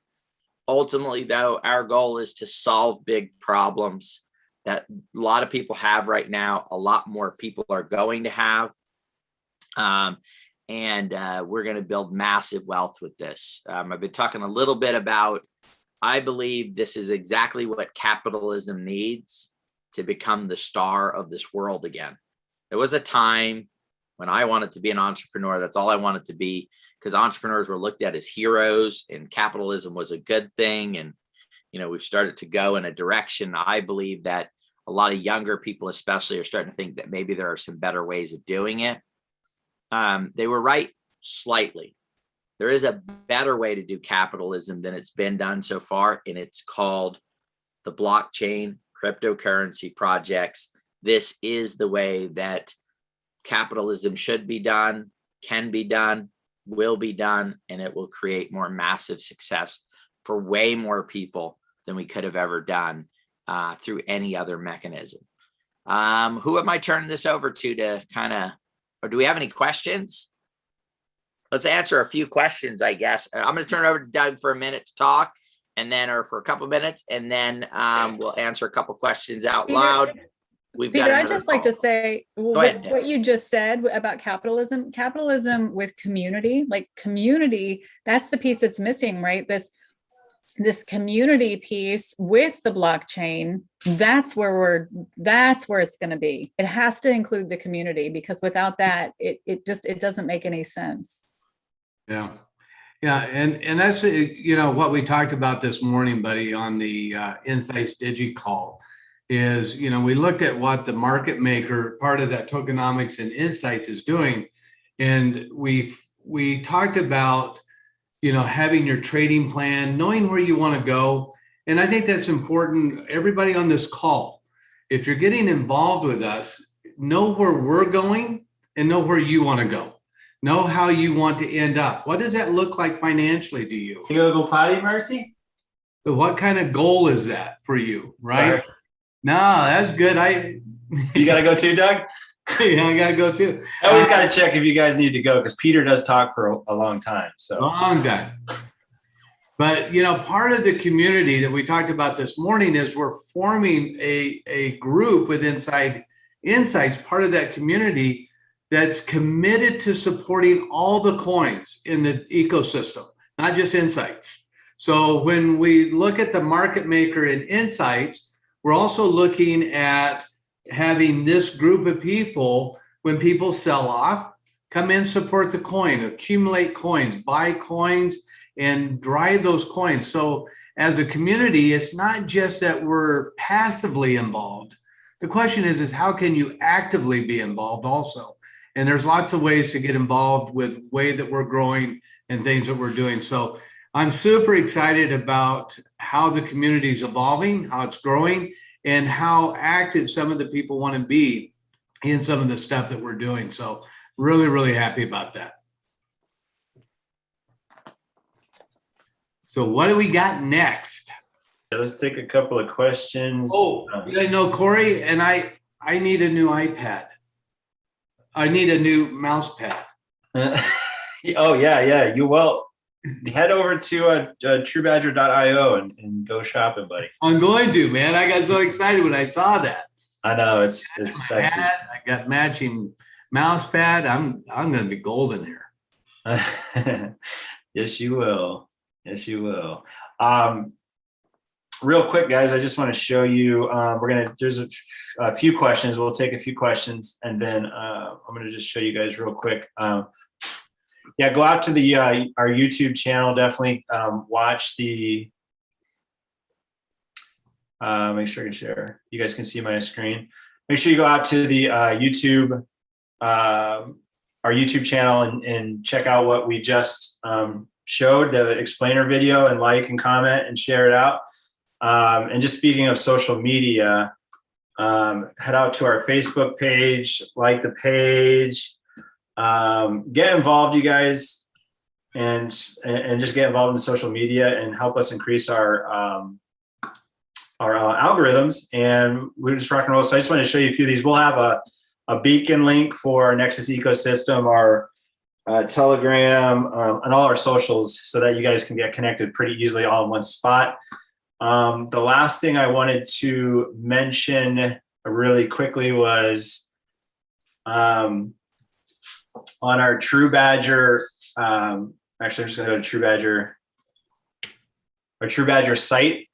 Ultimately, though, our goal is to solve big problems that a lot of people have right now. A lot more people are going to have. And we're going to build massive wealth with this. I've been talking a little bit about, I believe this is exactly what capitalism needs to become the star of this world again. There was a time when I wanted to be an entrepreneur. That's all I wanted to be, because entrepreneurs were looked at as heroes and capitalism was a good thing. And, you know, we've started to go in a direction. I believe that a lot of younger people especially are starting to think that maybe there are some better ways of doing it. They were right slightly. There is a better way to do capitalism than it's been done so far, and it's called the blockchain cryptocurrency projects. This is the way that capitalism should be done, can be done, will be done, and it will create more massive success for way more people than we could have ever done through any other mechanism. Who am I turning this over to kind of, or do we have any questions? Let's answer a few questions, I guess. I'm going to turn it over to Doug for a minute to talk, and then, or for a couple minutes, and then we'll answer a couple questions out loud.
Peter, I'd just like to say what you just said about capitalism with community, like community, that's the piece that's missing, right? This community piece with the blockchain, that's where it's going to be. It has to include the community, because without that, it doesn't make any sense.
Yeah. Yeah. And that's, you know, what we talked about this morning, buddy, on the Insights Digi call is, you know, we looked at what the market maker, part of that Tokenomics and Insights is doing. And we talked about, you know, having your trading plan, knowing where you want to go. And I think that's important. Everybody on this call, if you're getting involved with us, know where we're going and know where you want to go. Know how you want to end up. What does that look like financially to you?
You go potty, Mercy?
So what kind of goal is that for you, right?
Sorry.
No, that's good.
You got to go too, Doug?
Yeah, I got to go too.
I always got to check if you guys need to go, because Peter does talk for a long time. So
long time. But, you know, part of the community that we talked about this morning is we're forming a group with Insights, part of that community that's committed to supporting all the coins in the ecosystem, not just Insights. So when we look at the market maker in Insights, we're also looking at having this group of people, when people sell off, come in, support the coin, accumulate coins, buy coins, and drive those coins. So as a community, it's not just that we're passively involved. The question is how can you actively be involved also? And there's lots of ways to get involved with the way that we're growing and things that we're doing. So I'm super excited about how the community is evolving, how it's growing, and how active some of the people want to be in some of the stuff that we're doing. So really, really happy about that. So what do we got next?
let's take a couple of questions.
Oh, you know, Corey, and I need a new iPad. I need a new mouse pad.
Oh, yeah. You will head over to TruBadger.io and go shopping, buddy.
I'm going to, man. I got so excited when I saw that.
I know it's sexy.
I got matching mouse pad. I'm going to be golden here.
Yes, you will. Yes, you will. Real quick, guys, I just want to show you, there's a few questions. We'll take a few questions and then I'm going to just show you guys real quick. Yeah, go out to the our YouTube channel. Definitely watch the, make sure I can share. You guys can see my screen. Make sure you go out to the YouTube, our YouTube channel and check out what we just showed, the explainer video, and like and comment and share it out. And just speaking of social media, head out to our Facebook page, like the page, get involved, you guys, and just get involved in social media and help us increase our algorithms, and we're just rock and roll. So I just wanted to show you a few of these. We'll have a beacon link for our Nexus ecosystem, our Telegram, and all our socials, so that you guys can get connected pretty easily all in one spot. The last thing I wanted to mention really quickly was on our TruBadger. Actually, I'm just going to go to TruBadger, our TruBadger site.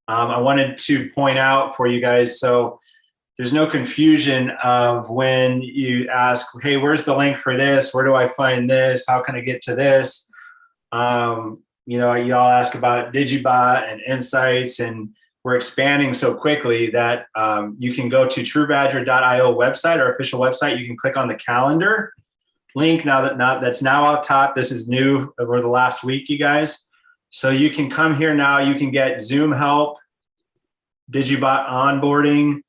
I wanted to point out for you guys, so there's no confusion of when you ask, hey, where's the link for this? Where do I find this? How can I get to this? You know, y'all ask about Digibot and Insights, and we're expanding so quickly that you can go to TruBadger.io website, our official website. You can click on the calendar link that's now out top. This is new over the last week, you guys. So you can come here now. You can get Zoom help, Digibot onboarding,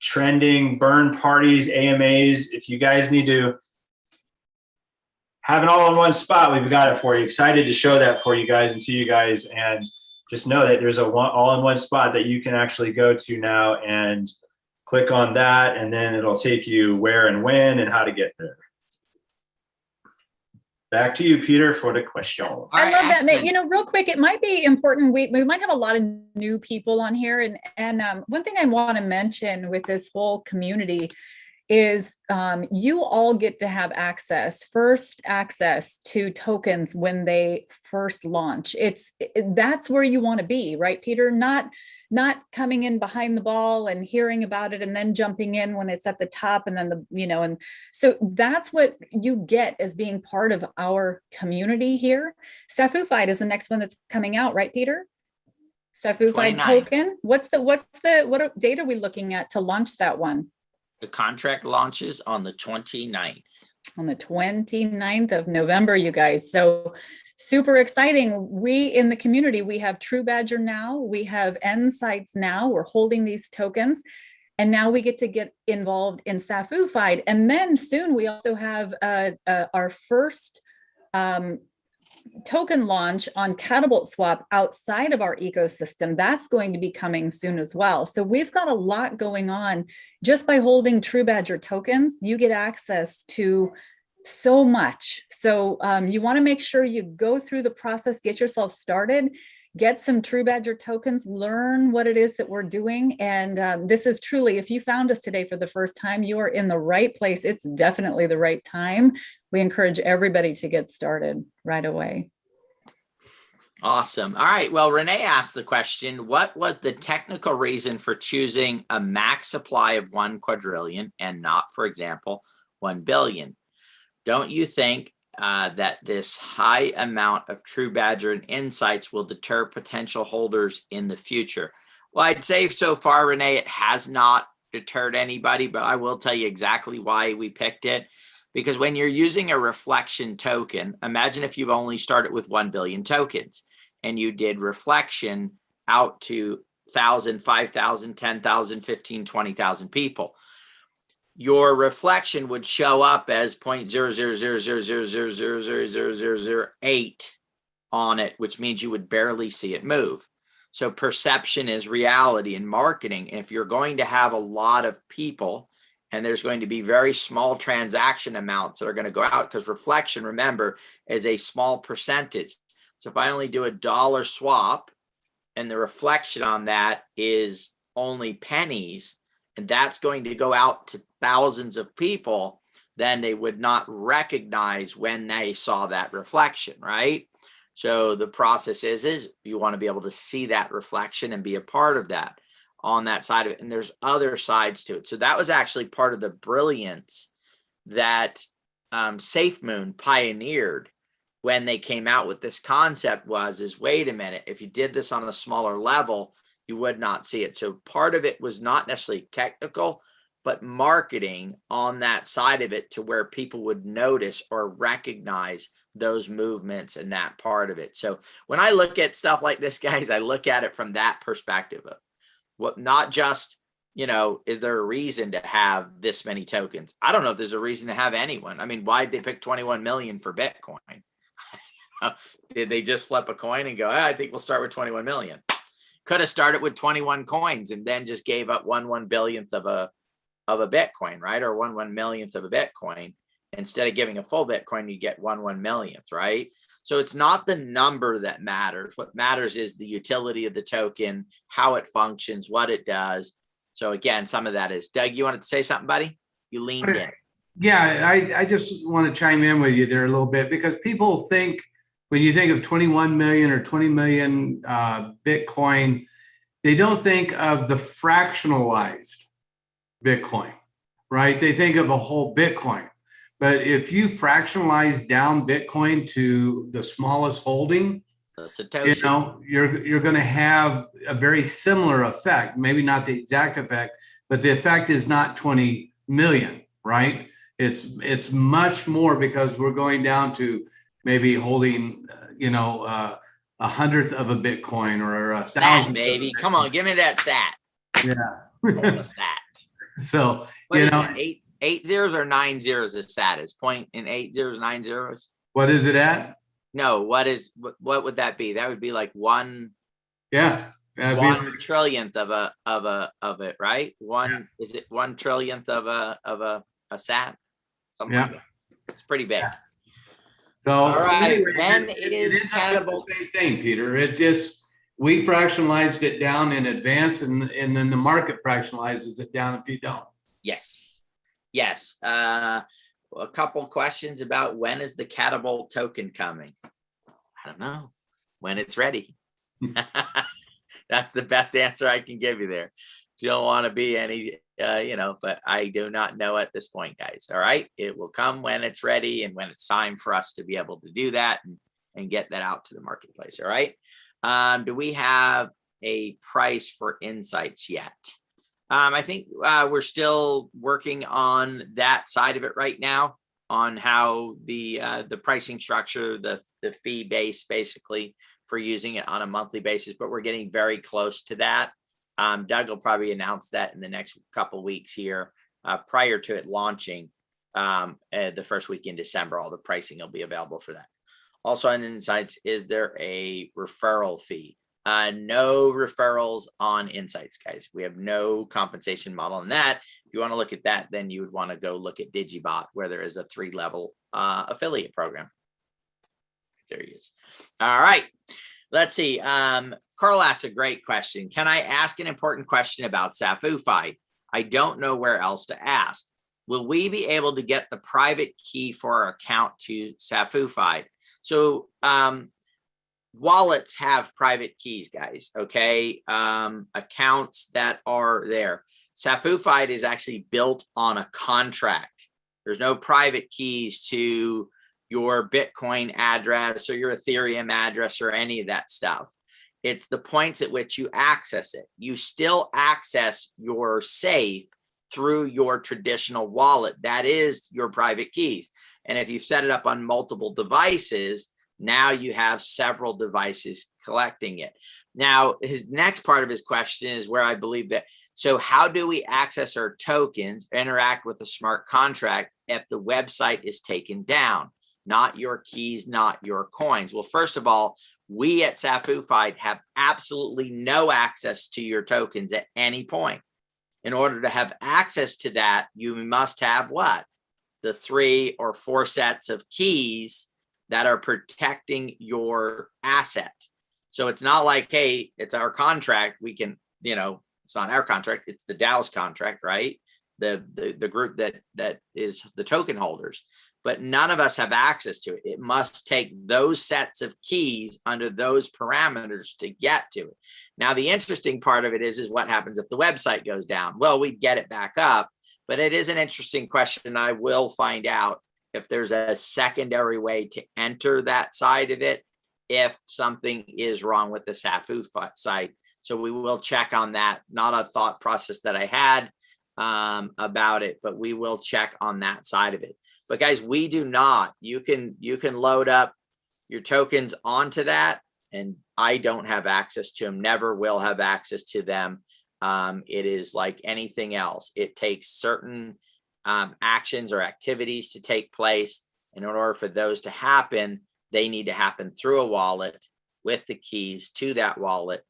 trending, burn parties, AMAs. If you guys need to have it all in one spot, we've got it for you. Excited to show that for you guys and to you guys. And just know that there's all in one spot that you can actually go to now and click on that. And then it'll take you where and when and how to get there. Back to you, Peter, for the question.
I love that, Nate. You know, real quick, it might be important. We might have a lot of new people on here. And one thing I want to mention with this whole community is you all get to have first access to tokens when they first launch. That's where you want to be, right, Peter? Not coming in behind the ball and hearing about it and then jumping in when it's at the top, and then and so that's what you get as being part of our community here. SafuFide is the next one that's coming out, right, Peter? SafuFide token. What date are we looking at to launch that one?
The contract launches on the 29th.
On the 29th of November, you guys. So super exciting. We in the community, we have TruBadger now, we have Insights now, we're holding these tokens, and now we get to get involved in SafuFide. And then soon we also have our first token launch on Catapult Swap outside of our ecosystem. That's going to be coming soon as well. So we've got a lot going on. Just by holding TruBadger tokens, you get access to so much. So you want to make sure you go through the process, get yourself started, get some TruBadger tokens, learn what it is that we're doing. And this is truly, if you found us today for the first time, you are in the right place. It's definitely the right time. We encourage everybody to get started right away.
Awesome. All right. Well, Renee asked the question, what was the technical reason for choosing a max supply of 1 quadrillion and not, for example, 1 billion? Don't you think that this high amount of TruBadger and Insights will deter potential holders in the future? Well, I'd say so far, Renee, it has not deterred anybody, but I will tell you exactly why we picked it. Because when you're using a reflection token, imagine if you've only started with 1 billion tokens and you did reflection out to 1,000, 5,000, 10,000, 15, 20,000 people. Your reflection would show up as 0.00000000008 on it, which means you would barely see it move. So perception is reality in marketing. If you're going to have a lot of people and there's going to be very small transaction amounts that are going to go out, because reflection, remember, is a small percentage. So if I only do $1 swap and the reflection on that is only pennies, and that's going to go out to thousands of people, then they would not recognize when they saw that reflection, right? So the process is you want to be able to see that reflection and be a part of that on that side of it. And there's other sides to it. So that was actually part of the brilliance that SafeMoon pioneered when they came out with this concept is wait a minute, if you did this on a smaller level, you would not see it. So part of it was not necessarily technical, but marketing on that side of it to where people would notice or recognize those movements and that part of it. So when I look at stuff like this, guys, I look at it from that perspective of what, not just, is there a reason to have this many tokens? I don't know if there's a reason to have anyone. I mean, why'd they pick 21 million for Bitcoin? Did they just flip a coin and go, I think we'll start with 21 million? Could have started with 21 coins and then just gave up 1 billionth of a Bitcoin, right? Or 1 millionth of a Bitcoin. Instead of giving a full Bitcoin, you get 1 millionth, right? So it's not the number that matters. What matters is the utility of the token, how it functions, what it does. So again, some of that is, Doug, you wanted to say something, buddy? You leaned in.
Yeah, I just want to chime in with you there a little bit, because people think, when you think of 21 million or 20 million Bitcoin, they don't think of the fractionalized Bitcoin, right? They think of a whole Bitcoin. But if you fractionalize down Bitcoin to the smallest holding, you know, you're going to have a very similar effect. Maybe not the exact effect, but the effect is not 20 million, right? It's much more, because we're going down to maybe holding, you know, 1/100th of a Bitcoin or 1,000.
Baby, come on, give me that sat.
Yeah.
Sat.
So
what
you
is
know,
that? 8 zeros or 9 zeros is sat? Is point in 8 zeros, 9 zeros?
what is it at?
No, what would that be? That would be like one.
Yeah.
1 trillionth of it, right? Is it 1 trillionth of a sat? Something like that. It's pretty big.
Yeah. So
all right,
anyway,
when it is cannibal,
the same thing, Peter. It just, we fractionalized it down in advance, and then the market fractionalizes it down if you don't.
Yes. A couple questions about when is the Catapult token coming? I don't know. When it's ready. That's the best answer I can give you there. Don't want to be any, but I do not know at this point, guys. All right. It will come when it's ready and when it's time for us to be able to do that and get that out to the marketplace. All right. Do we have a price for insights yet? I think we're still working on that side of it right now, on how the pricing structure, the fee base basically for using it on a monthly basis, but we're getting very close to that. Doug will probably announce that in the next couple weeks here, prior to it launching the first week in December. All the pricing will be available for that. Also on Insights, is there a referral fee? No referrals on Insights, guys. We have no compensation model on that. If you want to look at that, then you would want to go look at Digibot, where there is a 3-level affiliate program. There he is. All right. Let's see. Carl asked a great question. Can I ask an important question about SafuFide? I don't know where else to ask. Will we be able to get the private key for our account to SafuFide? So wallets have private keys, guys. Okay. Accounts that are there. SafuFide is actually built on a contract. There's no private keys to your Bitcoin address or your Ethereum address or any of that stuff. It's the points at which you access it. You still access your safe through your traditional wallet. That is your private keys. And if you've set it up on multiple devices, now you have several devices collecting it. Now, his next part of his question is where I believe that. So how do we access our tokens, interact with a smart contract if the website is taken down? Not your keys, not your coins. Well, first of all, we at SafuFide have absolutely no access to your tokens at any point. In order to have access to that, you must have what? The 3 or 4 sets of keys that are protecting your asset. So it's not like, hey, it's our contract. We can, it's not our contract. It's the DAO's contract, right? The group that is the token holders. But none of us have access to it. It must take those sets of keys under those parameters to get to it. Now, the interesting part of it is what happens if the website goes down? Well, we'd get it back up, but it is an interesting question. I will find out if there's a secondary way to enter that side of it if something is wrong with the Safu site. So we will check on that. Not a thought process that I had about it, but we will check on that side of it. But guys, we do not. You can load up your tokens onto that, and I don't have access to them. Never will have access to them. It is like anything else. It takes certain actions or activities to take place. And in order for those to happen, they need to happen through a wallet with the keys to that wallet.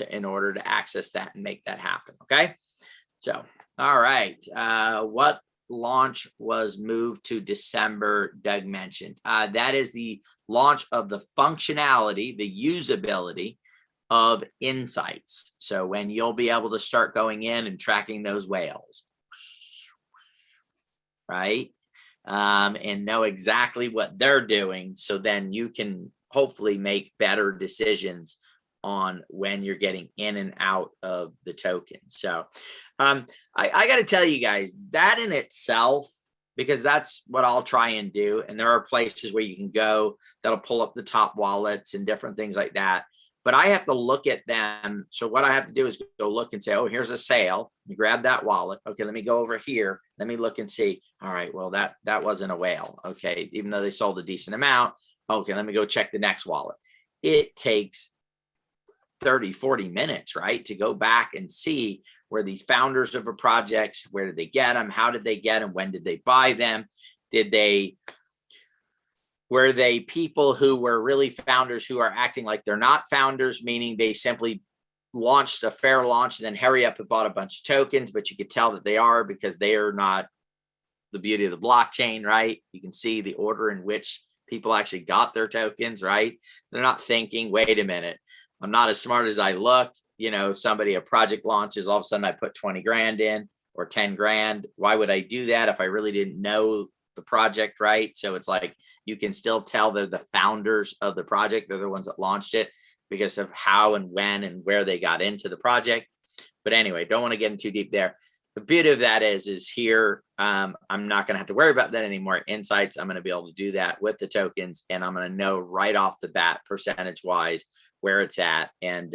in order to access that and make that happen. Okay. So, all right. What launch was moved to December? Doug mentioned that is the launch of the functionality, the usability of insights. So when you'll be able to start going in and tracking those whales, right? And know exactly what they're doing. So then you can hopefully make better decisions on when you're getting in and out of the token. So I got to tell you guys that in itself, because that's what I'll try and do. And there are places where you can go that'll pull up the top wallets and different things like that. But I have to look at them. So what I have to do is go look and say, oh, here's a sale. You grab that wallet. Okay, let me go over here. Let me look and see. All right, well, that wasn't a whale. Okay, even though they sold a decent amount. Okay, let me go check the next wallet. It takes 30, 40 minutes, right, to go back and see where these founders of a project, where did they get them? How did they get them? When did they buy them? Were they people who were really founders who are acting like they're not founders, meaning they simply launched a fair launch and then hurry up and bought a bunch of tokens, but you could tell that they are because they are not the beauty of the blockchain, right? You can see the order in which people actually got their tokens, right? They're not thinking, wait a minute, I'm not as smart as I look. You know, a project launches, all of a sudden I put 20 grand in or 10 grand. Why would I do that if I really didn't know the project, right? So it's like, you can still tell they're the founders of the project. They're the ones that launched it because of how and when and where they got into the project. But anyway, don't want to get in too deep there. The beauty of that is here, I'm not going to have to worry about that anymore. Insights, I'm going to be able to do that with the tokens, and I'm going to know right off the bat, percentage wise, where it's at, and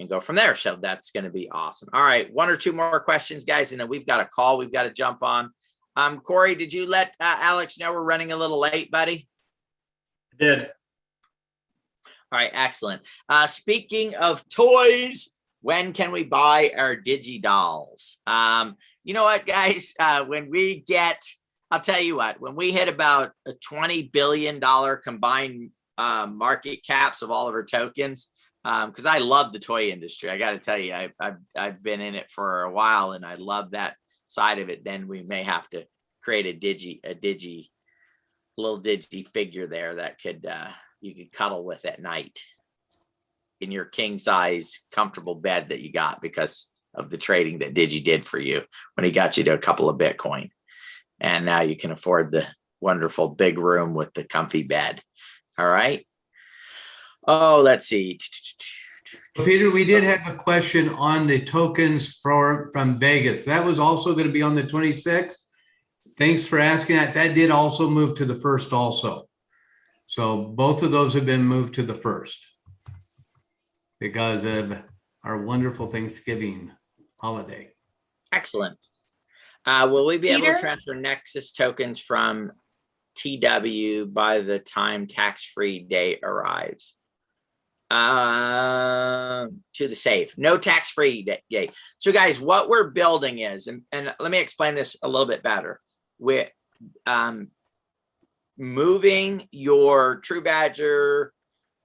go from there. So that's going to be awesome. All right, one or two more questions, guys, and then we've got a call we've got to jump on. Corey, did you let Alex know we're running a little late, buddy?
I did.
All right, excellent. Speaking of toys, when can we buy our DigiDolls? You know what, guys? When we get, I'll tell you what, when we hit about a $20 billion combined market caps of all of our tokens, because I love the toy industry. I got to tell you, I've been in it for a while, and I love that side of it. Then we may have to create a little digi figure there that could you could cuddle with at night in your king size comfortable bed that you got because of the trading that Digi did for you when he got you to a couple of Bitcoin. And now you can afford the wonderful big room with the comfy bed. All right. Oh, let's see.
Peter, we did have a question on the tokens from Vegas. That was also going to be on the 26th. Thanks for asking that. That did also move to the 1st also. So both of those have been moved to the 1st because of our wonderful Thanksgiving holiday.
Excellent. Will we be able
Peter?
to transfer Nexus tokens from TW by the time tax-free date arrives? To the safe, no tax-free date. So guys, what we're building is, and let me explain this a little bit better. We're moving your TruBadger,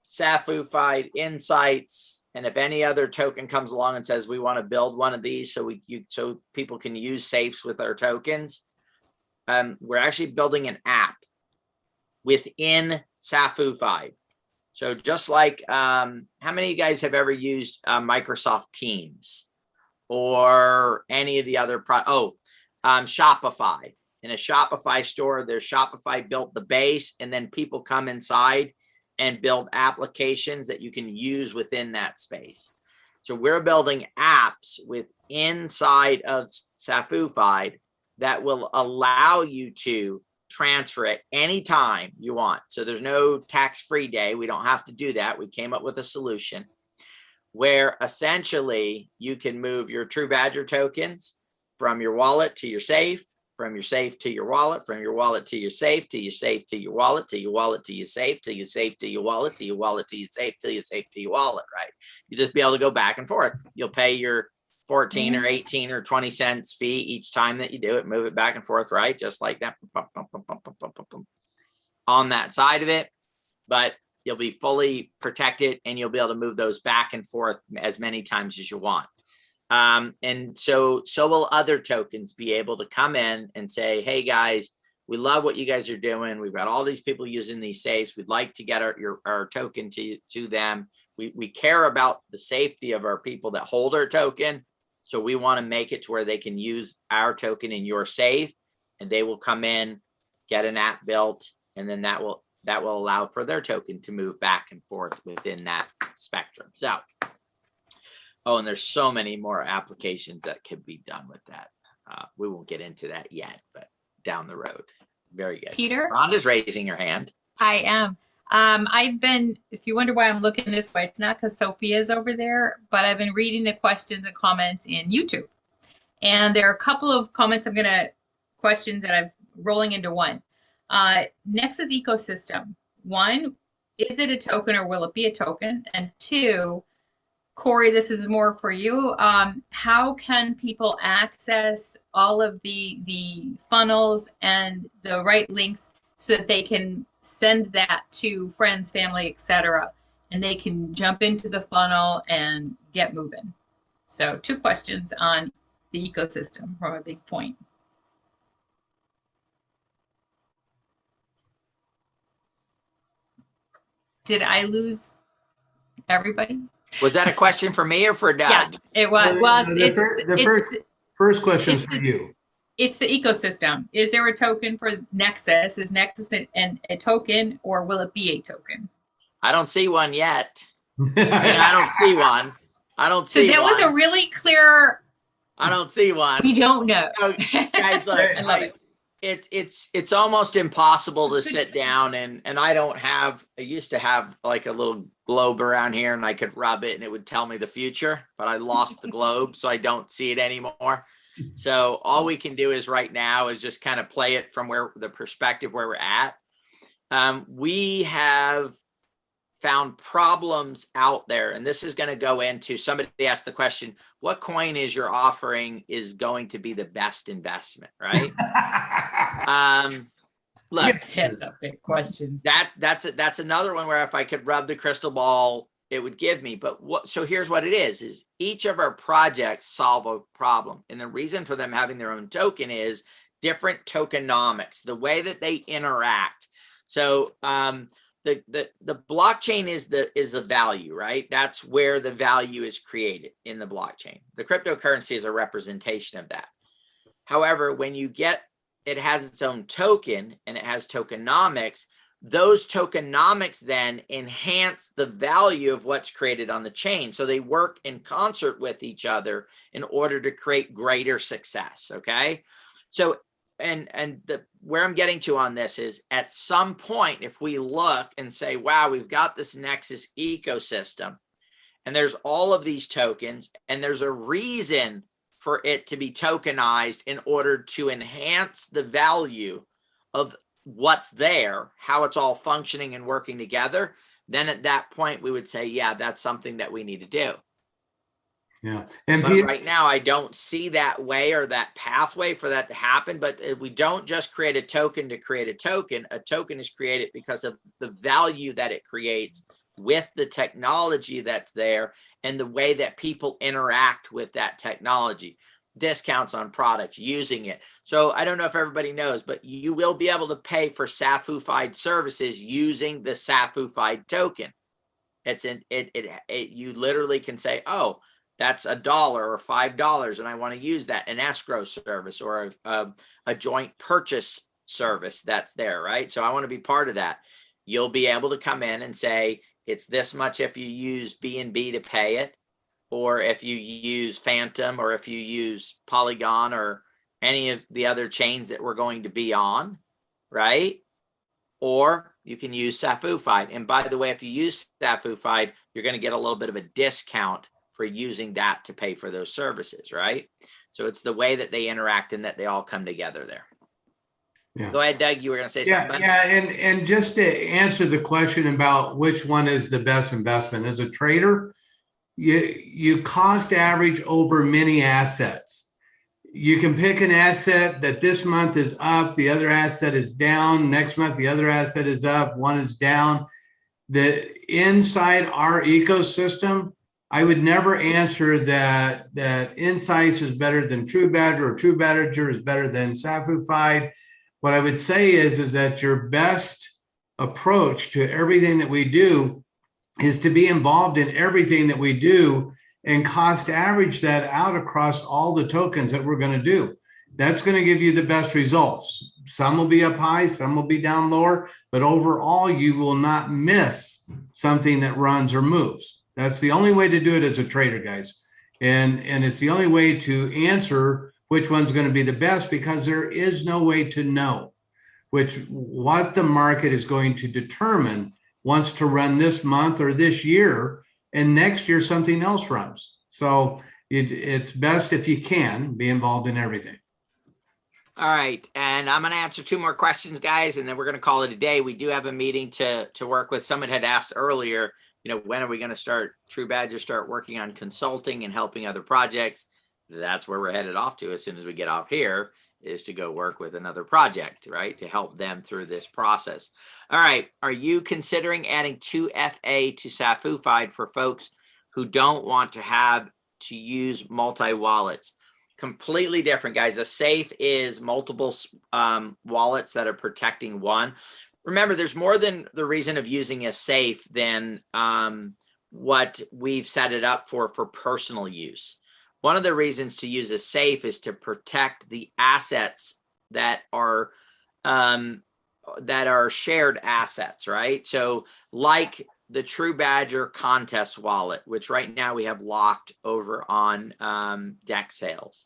SafuFide insights, and if any other token comes along and says we want to build one of these so so people can use safes with our tokens, we're actually building an app within SafuFide. So just like, how many of you guys have ever used Microsoft Teams or any of the other Shopify? In a Shopify store, there's Shopify built the base, and then people come inside and build applications that you can use within that space. So we're building apps inside of SafuFide that will allow you to transfer it anytime you want. So there's no tax-free day. We don't have to do that. We came up with a solution where essentially you can move your TruBadger tokens from your wallet to your safe, from your safe to your wallet, from your wallet to your safe, to your safe to your wallet, to your wallet to your safe, to your safe to your wallet, to your wallet to your safe, to your safe to your wallet, right? You just be able to go back and forth. You'll pay your 14 or 18 or 20 cents fee each time that you do it, move it back and forth, right? Just like that on that side of it. But You'll be fully protected, and you'll be able to move those back and forth as many times as you want. And so will other tokens be able to come in and say, hey guys, we love what you guys are doing. We've got all these people using these safes. We'd like to get our token to them. We care about the safety of our people that hold our token. So we want to make it to where they can use our token in your safe, and they will come in, get an app built, and then that will allow for their token to move back and forth within that spectrum. So, oh, and there's so many more applications that can be done with that. We won't get into that yet, but down the road. Very good.
Peter?
Rhonda's raising her hand.
I am. I've been, if you wonder why I'm looking this way, it's not because Sophia's over there, but I've been reading the questions and comments in YouTube. And there are a couple of comments questions that I'm rolling into one. Nexus ecosystem. One, is it a token or will it be a token? And two, Corey, this is more for you. How can people access all of the funnels and the right links so that they can send that to friends, family, etc., and they can jump into the funnel and get moving? So 2 questions on the ecosystem from a big point. Did I lose everybody?
Was that a question for me or for Doug?
Yes, it was. Well,
First question is for you.
It's the ecosystem. Is there a token for Nexus? Is Nexus a token, or will it be a token?
I don't see one yet. I don't see one. I don't see one.
So that was a really clear.
I don't see one.
We don't know.
So, guys, look,
I love it.
It's almost impossible to sit down and I used to have like a little globe around here and I could rub it and it would tell me the future, but I lost the globe, so I don't see it anymore. So all we can do is right now is just kind of play it from the perspective where we're at. We have found problems out there, and this is going to go into, somebody asked the question, what coin is your offering is going to be the best investment, right? Look,
That's a big question.
that's another one where if I could rub the crystal ball, it would give me. But so here's what it is each of our projects solve a problem. And the reason for them having their own token is different tokenomics, the way that they interact. So the blockchain is the value, right? That's where the value is created in the blockchain. The cryptocurrency is a representation of that. However, when you get, it has its own token and it has tokenomics, those tokenomics then enhance the value of what's created on the chain. So they work in concert with each other in order to create greater success. Okay. So, where I'm getting to on this is at some point, if we look and say, wow, we've got this Nexus ecosystem and there's all of these tokens and there's a reason for it to be tokenized in order to enhance the value of what's there, how it's all functioning and working together, then at that point we would say, yeah, that's something that we need to do.
Yeah.
And right now I don't see that way or that pathway for that to happen. But we don't just create a token to create a token. A token is created because of the value that it creates with the technology that's there and the way that people interact with that technology. Discounts on products, using it. So I don't know if everybody knows, but you will be able to pay for SafuFide services using the SafuFide token. You literally can say, oh, that's $1 or $5 and I want to use that, an escrow service or a joint purchase service that's there, right? So I want to be part of that. You'll be able to come in and say it's this much if you use BNB to pay it, or if you use Phantom, or if you use Polygon or any of the other chains that we're going to be on, right? Or you can use SafuFide. And by the way, if you use SafuFide, you're going to get a little bit of a discount for using that to pay for those services, right? So it's the way that they interact and that they all come together there. Yeah. Go ahead, Doug. You were going to say something.
Yeah, and just to answer the question about which one is the best investment, as a trader, you cost average over many assets. You can pick an asset that this month is up, the other asset is down, next month the other asset is up, one is down. that inside our ecosystem, I would never answer that Insights is better than TruBadger or TruBadger is better than SafuFide. What I would say is that your best approach to everything that we do is to be involved in everything that we do and cost average that out across all the tokens that we're going to do. That's going to give you the best results. Some will be up high, some will be down lower, but overall you will not miss something that runs or moves. That's the only way to do it as a trader, guys. And it's the only way to answer which one's going to be the best, because there is no way to know what the market is going to determine wants to run this month or this year, and next year something else runs. So it's best if you can be involved in everything.
All right, and I'm going to answer 2 more questions, guys, and then we're going to call it a day. We do have a meeting to work with. Someone had asked earlier, when are we going to start TruBadger working on consulting and helping other projects? That's where we're headed off to as soon as we get off here, is to go work with another project, right, to help them through this process. All right, are you considering adding 2FA to SafuFide for folks who don't want to have to use multi-wallets? Completely different, guys. A safe is multiple wallets that are protecting one. Remember, there's more than the reason of using a safe than what we've set it up for personal use. One of the reasons to use a safe is to protect the assets that are shared assets, right? So like the TruBadger contest wallet, which right now we have locked over on deck sales.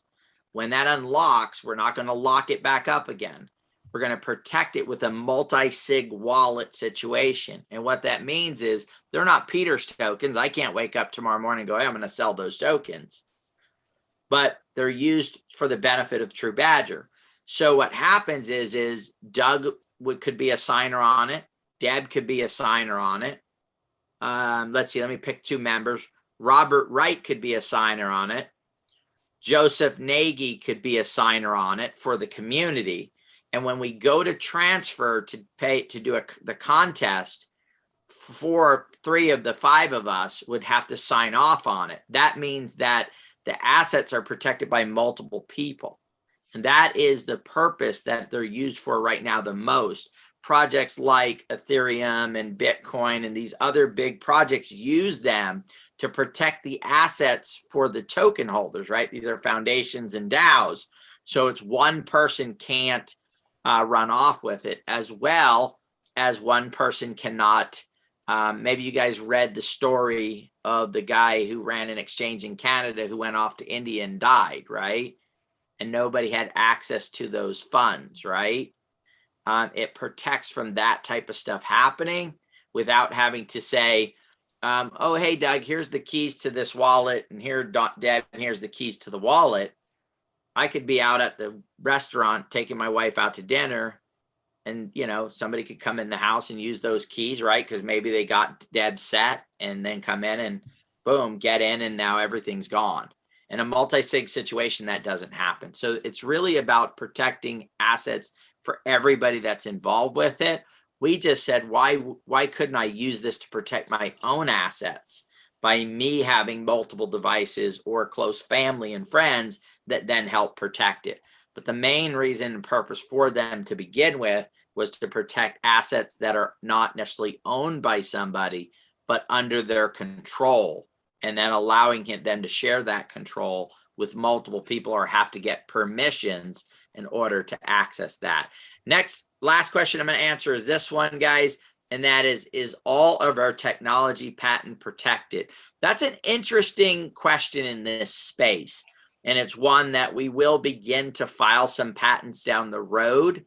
When that unlocks, we're not going to lock it back up again. We're going to protect it with a multi-sig wallet situation. And what that means is they're not Peter's tokens. I can't wake up tomorrow morning and go, hey, I'm going to sell those tokens. But they're used for the benefit of TruBadger. So what happens is Doug could be a signer on it. Deb could be a signer on it. Let's see, let me pick 2 members. Robert Wright could be a signer on it. Joseph Nagy could be a signer on it for the community. And when we go to transfer to pay to do the contest, 3 of the 5 of us would have to sign off on it. That means that the assets are protected by multiple people. And that is the purpose that they're used for right now the most. Projects like Ethereum and Bitcoin and these other big projects use them to protect the assets for the token holders, right? These are foundations and DAOs. So it's one person can't run off with it, as well as one person cannot. Maybe you guys read the story of the guy who ran an exchange in Canada who went off to India and died, right? And nobody had access to those funds, right? It protects from that type of stuff happening without having to say, oh, hey, Doug, here's the keys to this wallet, and here, Deb, and here's the keys to the wallet. I could be out at the restaurant taking my wife out to dinner, and somebody could come in the house and use those keys, right? Because maybe they got Deb set and then come in and boom, get in, and now everything's gone. In a multi-sig situation, that doesn't happen. So it's really about protecting assets for everybody that's involved with it. We just said, why couldn't I use this to protect my own assets by me having multiple devices or close family and friends that then help protect it? But the main reason and purpose for them to begin with was to protect assets that are not necessarily owned by somebody, but under their control, and then allowing them to share that control with multiple people or have to get permissions in order to access that. Last question I'm going to answer is this one, guys, and that is all of our technology patent protected? That's an interesting question in this space, and it's one that we will begin to file some patents down the road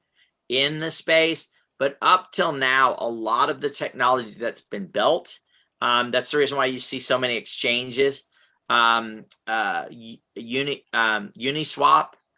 in the space. But up till now, a lot of the technology that's been built, that's the reason why you see so many exchanges. Uniswap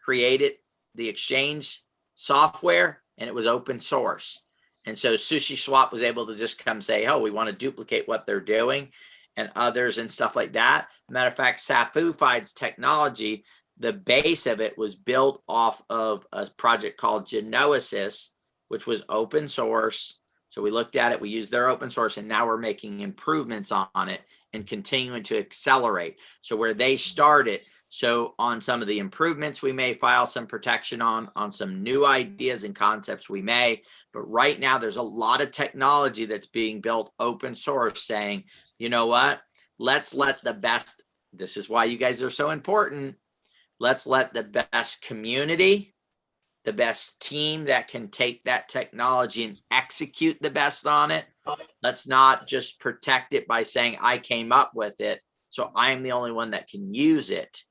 created the exchange software, and it was open source. And so SushiSwap was able to just come say, oh, we want to duplicate what they're doing, and others and stuff like that. Matter of fact, SafuFide's technology, the base of it was built off of a project called Genosis, which was open source, So we looked at it, we used their open source, and now we're making improvements on it and continuing to accelerate. So where they started, so on some of the improvements, we may file some protection on some new ideas and concepts we may, but right now there's a lot of technology that's being built open source saying, you know what, let's let the best, this is why you guys are so important. Let's let the best community, the best team that can take that technology and execute the best on it. Let's not just protect it by saying I came up with it, so I'm the only one that can use it.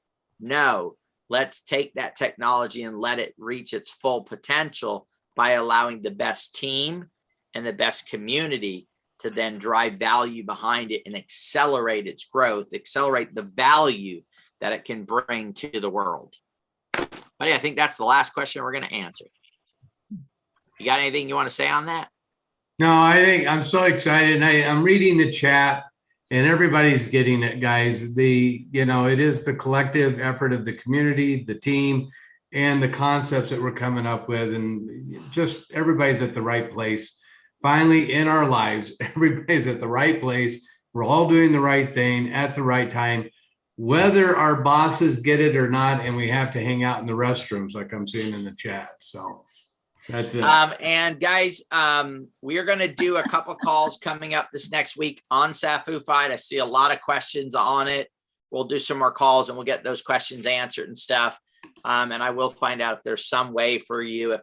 No, let's take that technology and let it reach its full potential by allowing the best team and the best community to then drive value behind it and accelerate its growth, accelerate the value that it can bring to the world. But yeah, I think that's the last question we're going to answer. You got anything you want to say on that?
No, I think I'm so excited. I'm reading the chat and everybody's getting it, guys. It is the collective effort of the community, the team, and the concepts that we're coming up with, and just everybody's at the right place. Finally, in our lives, everybody's at the right place. We're all doing the right thing at the right time, whether our bosses get it or not, and we have to hang out in the restrooms like I'm seeing in the chat. So that's it.
And guys, we are going to do a couple calls coming up this next week on SafuFide. I see a lot of questions on it. We'll do some more calls and we'll get those questions answered and stuff. And I will find out if there's some way for you, if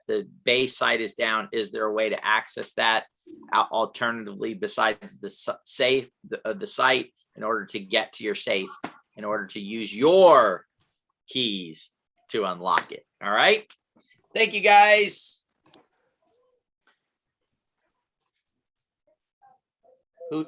the base site is down, is there a way to access that alternatively besides the safe, the site, in order to get to your safe, in order to use your keys to unlock it. All right. Thank you, guys. Who